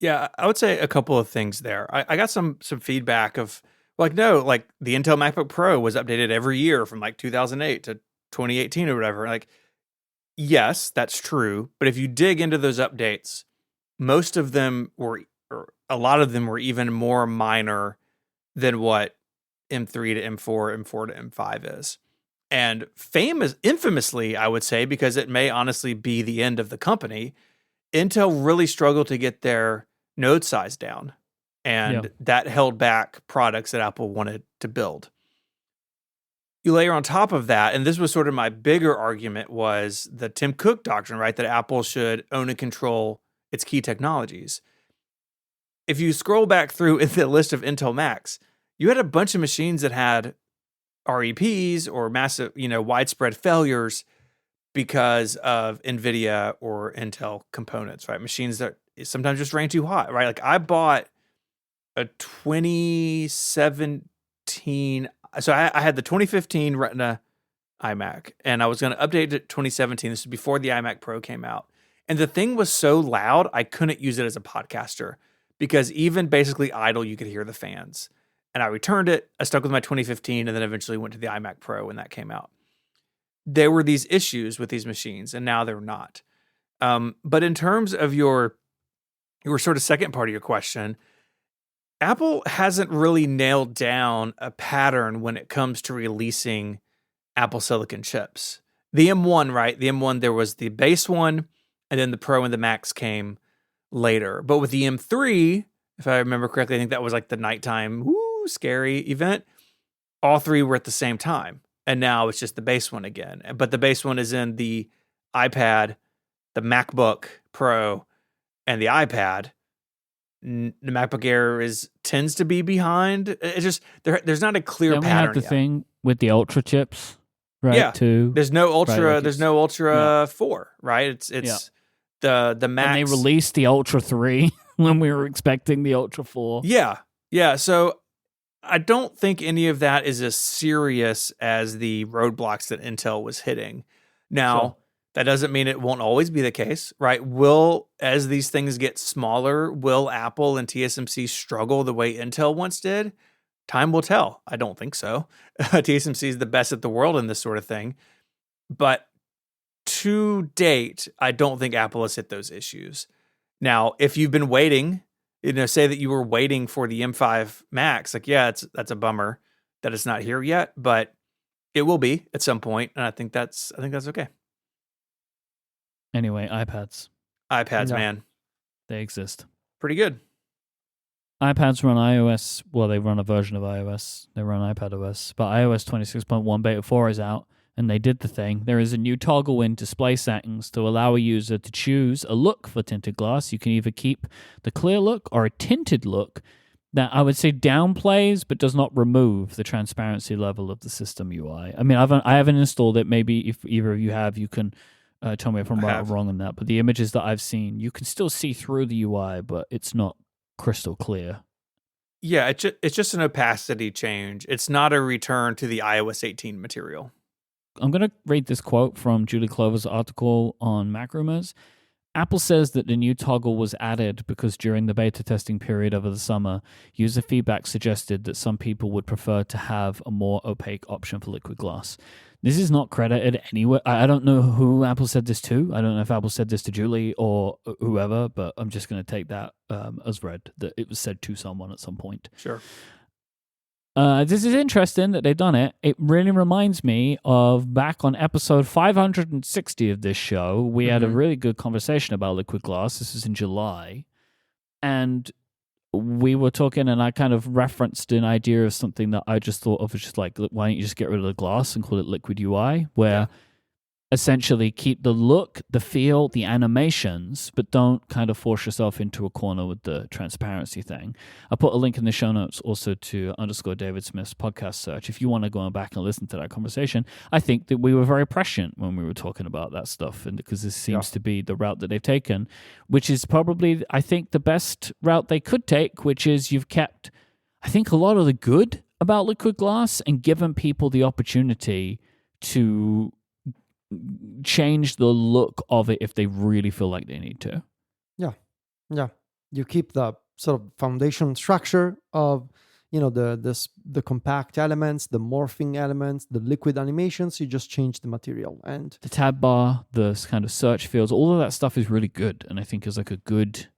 yeah, I would say a couple of things there. I got some feedback of like, no, like the Intel MacBook Pro was updated every year from like 2008 to 2018 or whatever. Like, yes, that's true. But if you dig into those updates, most of them were, or a lot of them were even more minor than what M3 to M4, M4 to M5 is. And infamously, I would say, because it may honestly be the end of the company, Intel really struggled to get their node size down, and that held back products that Apple wanted to build. You layer on top of that, and this was sort of my bigger argument, was the Tim Cook doctrine, right? That Apple should own and control its key technologies. If you scroll back through the list of Intel Macs, you had a bunch of machines that had REPs or massive, widespread failures because of NVIDIA or Intel components, right? Machines that sometimes just ran too hot, right? Like I bought a 2017. So I had the 2015 Retina iMac, and I was going to update it to 2017. This was before the iMac Pro came out. And the thing was so loud, I couldn't use it as a podcaster because even basically idle, you could hear the fans. And I returned it. I stuck with my 2015 and then eventually went to the iMac Pro when that came out. There were these issues with these machines, and now they're not. But in terms of your sort of second part of your question, Apple hasn't really nailed down a pattern when it comes to releasing Apple Silicon chips. The M1, right? The M1, there was the base one, and then the Pro and the Max came later. But with the M3, if I remember correctly, I think that was like the nighttime, scary event. All three were at the same time. And now it's just the base one again. But the base one is in the iPad, the MacBook Pro, and the iPad. The MacBook Air tends to be behind. It's just there's not a clear Then pattern. We have the thing with the Ultra chips, right? Yeah, too. There's no Ultra. Right, like there's no Ultra 4, right? It's the Max. And they released the Ultra 3 when we were expecting the Ultra 4. Yeah. So I don't think any of that is as serious as the roadblocks that Intel was hitting. Now, that doesn't mean it won't always be the case, right? As these things get smaller, will Apple and TSMC struggle the way Intel once did? Time will tell. I don't think so. TSMC is the best at the world in this sort of thing. But to date, I don't think Apple has hit those issues. Now, if you've been waiting, say that you were waiting for the M5 Max, that's a bummer that it's not here yet, but it will be at some point, and I think that's okay. Anyway, iPads, man, they exist. Pretty good. iPads run iOS. Well, they run a version of iOS. They run iPadOS, but iOS 26.1 Beta 4 is out, and they did the thing. There is a new toggle in display settings to allow a user to choose a look for tinted glass. You can either keep the clear look or a tinted look that I would say downplays but does not remove the transparency level of the system UI. I mean, I haven't installed it. Maybe if either of you have, you can tell me if I'm right or wrong on that. But the images that I've seen, you can still see through the UI, but it's not crystal clear. Yeah, it's just an opacity change. It's not a return to the iOS 18 material. I'm going to read this quote from Julie Clover's article on Mac Rumors. Apple says that the new toggle was added because during the beta testing period over the summer, user feedback suggested that some people would prefer to have a more opaque option for liquid glass. This is not credited anywhere. I don't know who Apple said this to. I don't know if Apple said this to Julie or whoever, but I'm just going to take that as read, that it was said to someone at some point. Sure. This is interesting that they've done it. It really reminds me of back on episode 560 of this show. We had a really good conversation about liquid glass. This was in July. And we were talking, and I kind of referenced an idea of something that I just thought of as just like, why don't you just get rid of the glass and call it liquid UI, where essentially keep the look, the feel, the animations, but don't kind of force yourself into a corner with the transparency thing. I put a link in the show notes also to _David Smith's podcast search. If you want to go back and listen to that conversation, I think that we were very prescient when we were talking about that stuff, and because this seems to be the route that they've taken, which is probably, I think, the best route they could take, which is you've kept, I think, a lot of the good about liquid glass and given people the opportunity to change the look of it if they really feel like they need to. Yeah. You keep the sort of foundation structure of, the compact elements, the morphing elements, the liquid animations. You just change the material and the tab bar, the kind of search fields, all of that stuff is really good, and I think is like a good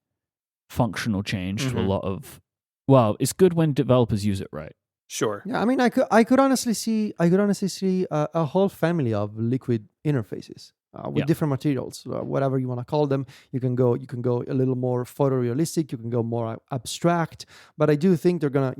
functional change to a lot of. Well, it's good when developers use it right. Sure. Yeah, I mean, I could honestly see a whole family of liquid interfaces with different materials, whatever you want to call them. You can go a little more photorealistic. You can go more abstract. But I do think they're gonna,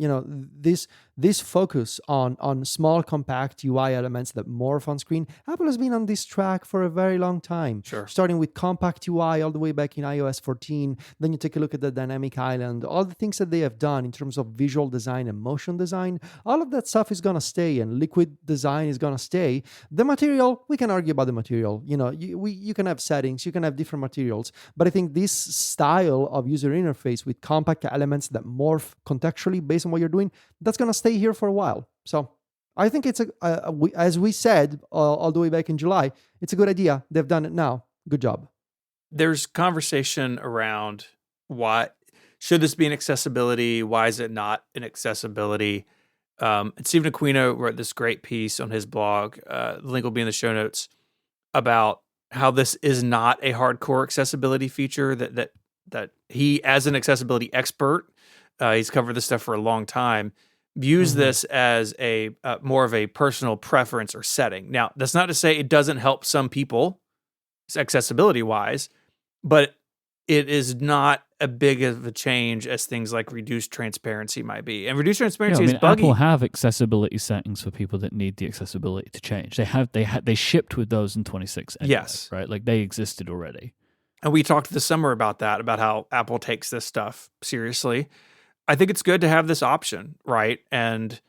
this this focus on small, compact UI elements that morph on screen, Apple has been on this track for a very long time. Sure. Starting with compact UI all the way back in iOS 14. Then you take a look at the dynamic island, all the things that they have done in terms of visual design and motion design. All of that stuff is going to stay, and liquid design is going to stay. The material, we can argue about the material. You can have settings, you can have different materials, but I think this style of user interface with compact elements that morph contextually based on what you're doing, that's going to stay here for a while. So I think it's as we said all the way back in July, it's a good idea. They've done it now. Good job. There's conversation around why should this be an accessibility? Why is it not an accessibility? And Stephen Aquino wrote this great piece on his blog. The link will be in the show notes about how this is not a hardcore accessibility feature. That he, as an accessibility expert, he's covered this stuff for a long time, views this as a more of a personal preference or setting. Now, that's not to say it doesn't help some people accessibility wise, but it is not a big of a change as things like reduced transparency might be. And reduced transparency is buggy. Apple have accessibility settings for people that need the accessibility to change. They shipped with those in 26. Anyway, yes, right. Like they existed already. And we talked this summer about that, about how Apple takes this stuff seriously. I think it's good to have this option, right? And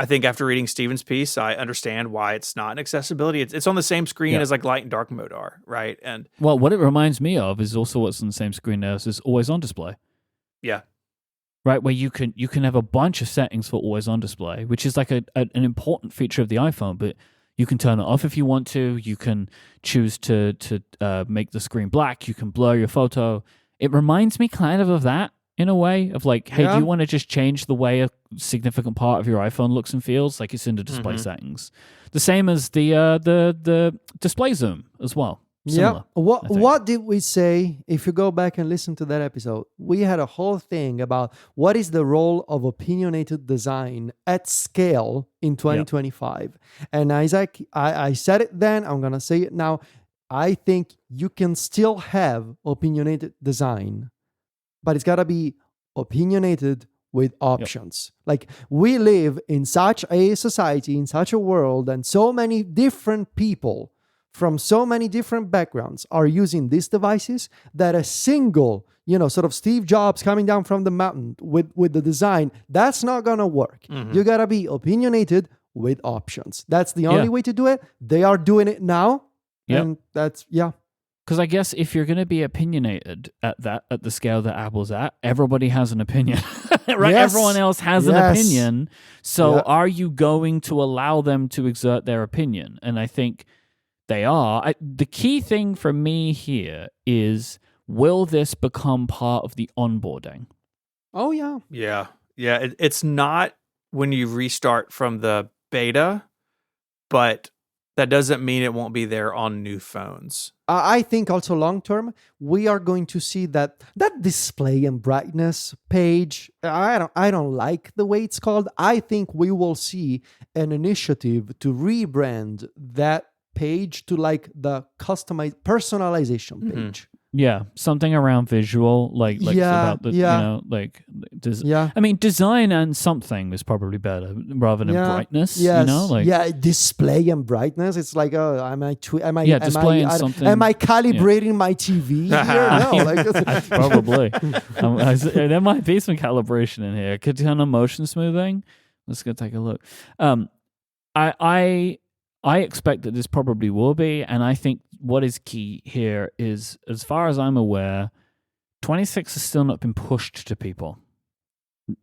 I think after reading Steven's piece, I understand why it's not an accessibility. It's on the same screen as like light and dark mode are, right? And well, what it reminds me of is also what's on the same screen as is always on display. Yeah. Right, where you can have a bunch of settings for always on display, which is like an important feature of the iPhone, but you can turn it off if you want to. You can choose to make the screen black. You can blur your photo. It reminds me kind of that in a way of like, hey, do you want to just change the way a significant part of your iPhone looks and feels? Like it's in the display settings. The same as the display zoom as well. Similar, yeah. What did we say? If you go back and listen to that episode, we had a whole thing about what is the role of opinionated design at scale in 2025. Yep. And Isaac, I said it then, I'm going to say it now. I think you can still have opinionated design, but it's got to be opinionated with options. Yep. Like we live in such a society, in such a world, and so many different people from so many different backgrounds are using these devices that a single, sort of Steve Jobs coming down from the mountain with the design, that's not going to work. You got to be opinionated with options. That's the only way to do it. They are doing it now. Yep. And that's, Because I guess if you're going to be opinionated at the scale that Apple's at, everybody has an opinion, right? Yes. Everyone else has an opinion. So are you going to allow them to exert their opinion? And I think they are. The key thing for me here is, will this become part of the onboarding? Oh, yeah. Yeah. Yeah. It's not when you restart from the beta, but that doesn't mean it won't be there on new phones. I think also long term, we are going to see that display and brightness page. I don't like the way it's called. I think we will see an initiative to rebrand that page to like the customized personalization page. Yeah, something around visual, like about the I mean, design and something is probably better rather than brightness. Yes. Display and brightness. It's like, am I calibrating my TV here? No, probably. There might be some calibration in here. Could turn on motion smoothing. Let's go take a look. I expect that this probably will be, and I think what is key here is, as far as I'm aware, 26 has still not been pushed to people,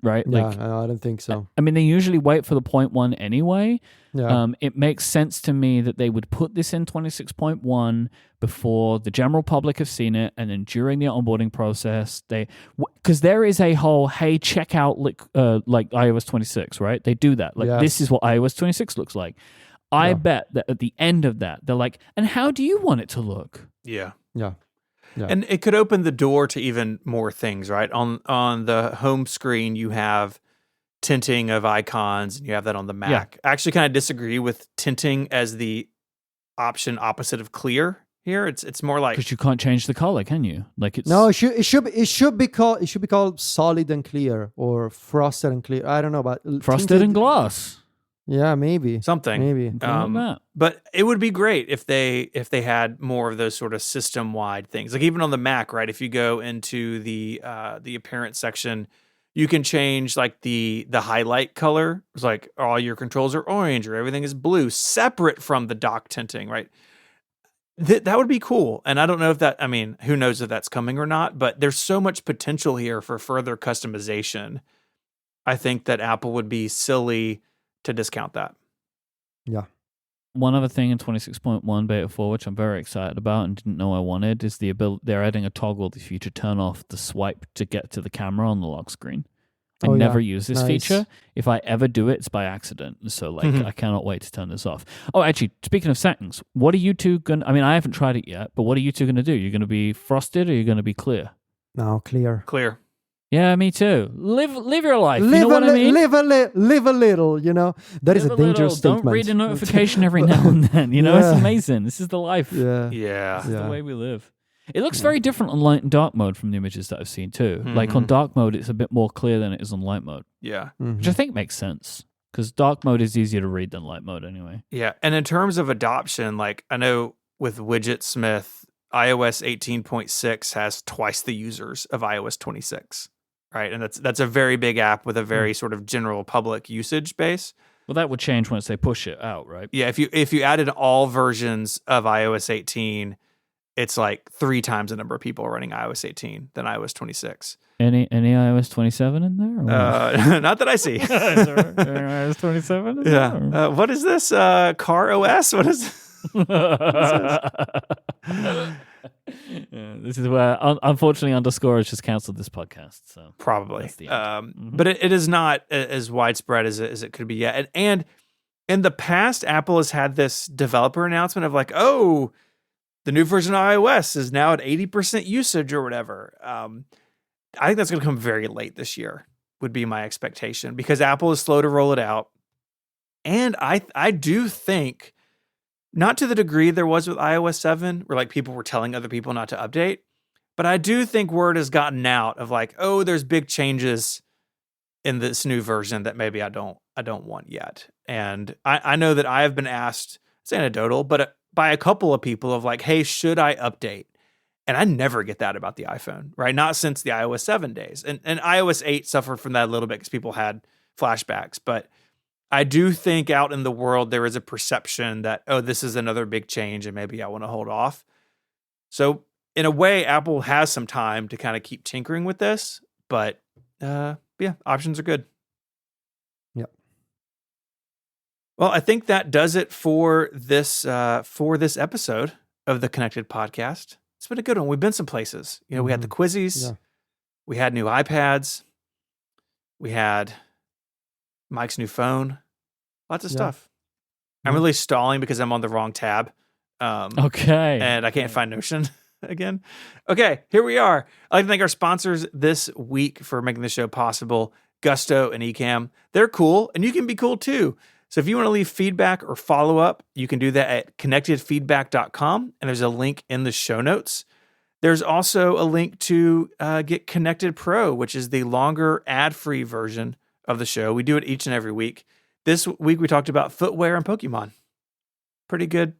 right? Yeah, I don't think so. I mean, they usually wait for the 0.1 anyway. Yeah. It makes sense to me that they would put this in 26.1 before the general public have seen it, and then during the onboarding process, because there is a whole, hey, check out like iOS 26, right? They do that. Like, this is what iOS 26 looks like. I bet that at the end of that, they're like, and how do you want it to look? Yeah. Yeah. And it could open the door to even more things, right? On the home screen, you have tinting of icons, and you have that on the Mac. I actually kind of disagree with tinting as the option opposite of clear here. It's more like Because you can't change the color, can you? Like it's No, it should be called solid and clear or frosted and clear. I don't know, but frosted tinted- and gloss. Yeah, maybe. something. Maybe. Something like that. But it would be great if they had more of those sort of system wide things. Like even on the Mac, right? If you go into the appearance section, you can change like the highlight color. It's like all your controls are orange or everything is blue, separate from the dock tinting, right? That would be cool. And I don't know if that, I mean, who knows if that's coming or not, but there's so much potential here for further customization. I think that Apple would be silly to discount that. Yeah. One other thing in 26.1 Beta 4, which I'm very excited about and didn't know I wanted, is the ability. They're adding a toggle for you to turn off the swipe to get to the camera on the lock screen. I never use this feature. If I ever do it, it's by accident. So, like, I cannot wait to turn this off. Oh, actually, speaking of settings, what are you two going to... I mean, I haven't tried it yet, but what are you two going to do? You're going to be frosted or you're going to be clear? No, clear. Clear. Yeah, me too. Live your life. You know what I mean? Live a little, you know? That is a dangerous statement. Don't read a notification every now and then. You know, it's amazing. This is the life. Yeah. Yeah. This is the way we live. It looks very different on light and dark mode from the images that I've seen too. Like on dark mode, it's a bit more clear than it is on light mode. Yeah. Which I think makes sense because dark mode is easier to read than light mode anyway. Yeah. And in terms of adoption, like I know with Widgetsmith, iOS 18.6 has twice the users of iOS 26, right? And that's a very big app with a very sort of general public usage base. Well, that would change once they push it out, right? Yeah. If you added all versions of iOS 18, it's like 3 times the number of people running iOS 18 than iOS 26. Any iOS 27 in there? Not that I see. Is there iOS 27 in Yeah. there? What is this? Car OS? What is this is where, unfortunately, Underscore has just canceled this podcast. So Probably. That's the end. But it is not as widespread as it could be yet. And in the past, Apple has had this developer announcement of like, oh, the new version of iOS is now at 80% usage or whatever. I think that's going to come very late this year, would be my expectation, because Apple is slow to roll it out. And I do think, not to the degree there was with iOS 7, where like people were telling other people not to update, but I do think word has gotten out of like, oh, there's big changes in this new version that maybe I don't want yet. And I know that I have been asked, it's anecdotal, but by a couple of people of like, hey, should I update? And I never get that about the iPhone, right? Not since the iOS 7 days. And iOS 8 suffered from that a little bit because people had flashbacks. But I do think out in the world, there is a perception that, oh, this is another big change and maybe I want to hold off. So in a way, Apple has some time to kind of keep tinkering with this. But yeah, options are good. Yep. Well, I think that does it for this episode of the Connected Podcast. It's been a good one. We've been some places. You know, we had the quizzies. Yeah. We had new iPads. We had Myke's new phone. Lots of stuff. I'm really stalling because I'm on the wrong tab. Okay. And I can't find Notion again. Okay, here we are. I'd like to thank our sponsors this week for making the show possible, Gusto and Ecamm. They're cool, and you can be cool too. So if you want to leave feedback or follow up, you can do that at connectedfeedback.com, and there's a link in the show notes. There's also a link to get Connected Pro, which is the longer ad-free version of the show. We do it each and every week. This week we talked about footwear and Pokemon. Pretty good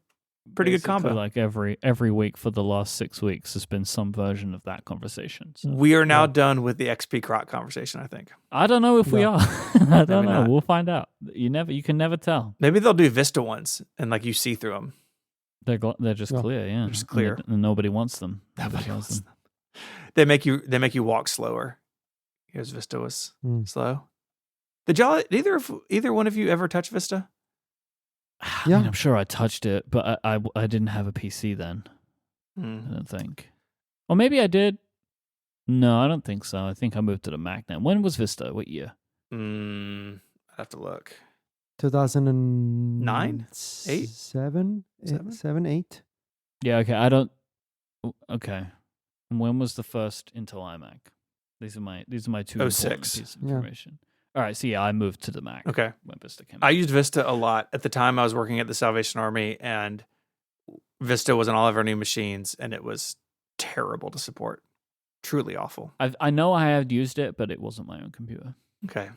combo. Like every week for the last 6 weeks has been some version of that conversation. So. We are now done with the XP Croc conversation, I think. I don't know if we are. I don't know. Not. We'll find out. You can never tell. Maybe they'll do Vista ones and like you see through them. They're just clear, yeah. They're just clear. And nobody wants them. Nobody wants them. They make you walk slower. Because Vista was slow. Did either one of you ever touch Vista? I mean, I'm sure I touched it, but I didn't have a PC then. I don't think. Or maybe I did. No, I don't think so. I think I moved to the Mac now. When was Vista? What year? I'd have to look. 2009? 8? 7? 8? Yeah, okay. Okay. And when was the first Intel iMac? These are my two important 06. pieces of information. All right, so yeah, I moved to the Mac. Okay. When Vista came I out. used Vista a lot. At the time I was working at the Salvation Army, and Vista was on all of our new machines, and it was terrible to support. Truly awful. I know I have used it, but it wasn't my own computer. Okay.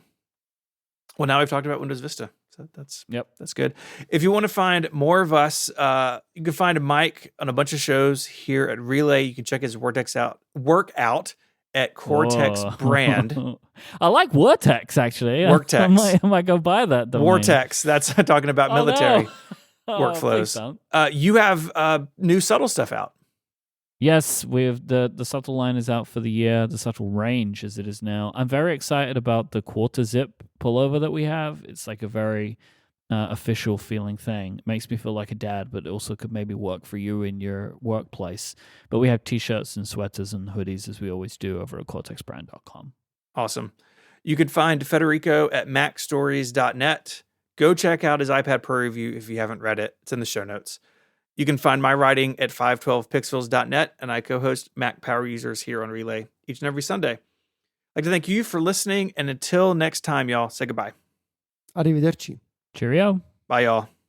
Well, now we've talked about Windows Vista, so that's good. If you want to find more of us, you can find Myke on a bunch of shows here at Relay. You can check his workout at Cortex Brand. I like Vortex, actually. Vortex. I might go buy that domain. Vortex. That's talking about military workflows. You have new subtle stuff out. Yes, we have the subtle line is out for the year, the subtle range as it is now. I'm very excited about the quarter zip pullover that we have. It's like a very official feeling thing. It makes me feel like a dad, but it also could maybe work for you in your workplace. But we have t-shirts and sweaters and hoodies as we always do over at cortexbrand.com. Awesome. You can find Federico at macstories.net. Go check out his iPad Pro review if you haven't read it. It's in the show notes. You can find my writing at 512pixels.net, and I co-host Mac Power Users here on Relay each and every Sunday. I'd like to thank you for listening, and until next time, y'all, say goodbye. Arrivederci. Cheerio. Bye, y'all.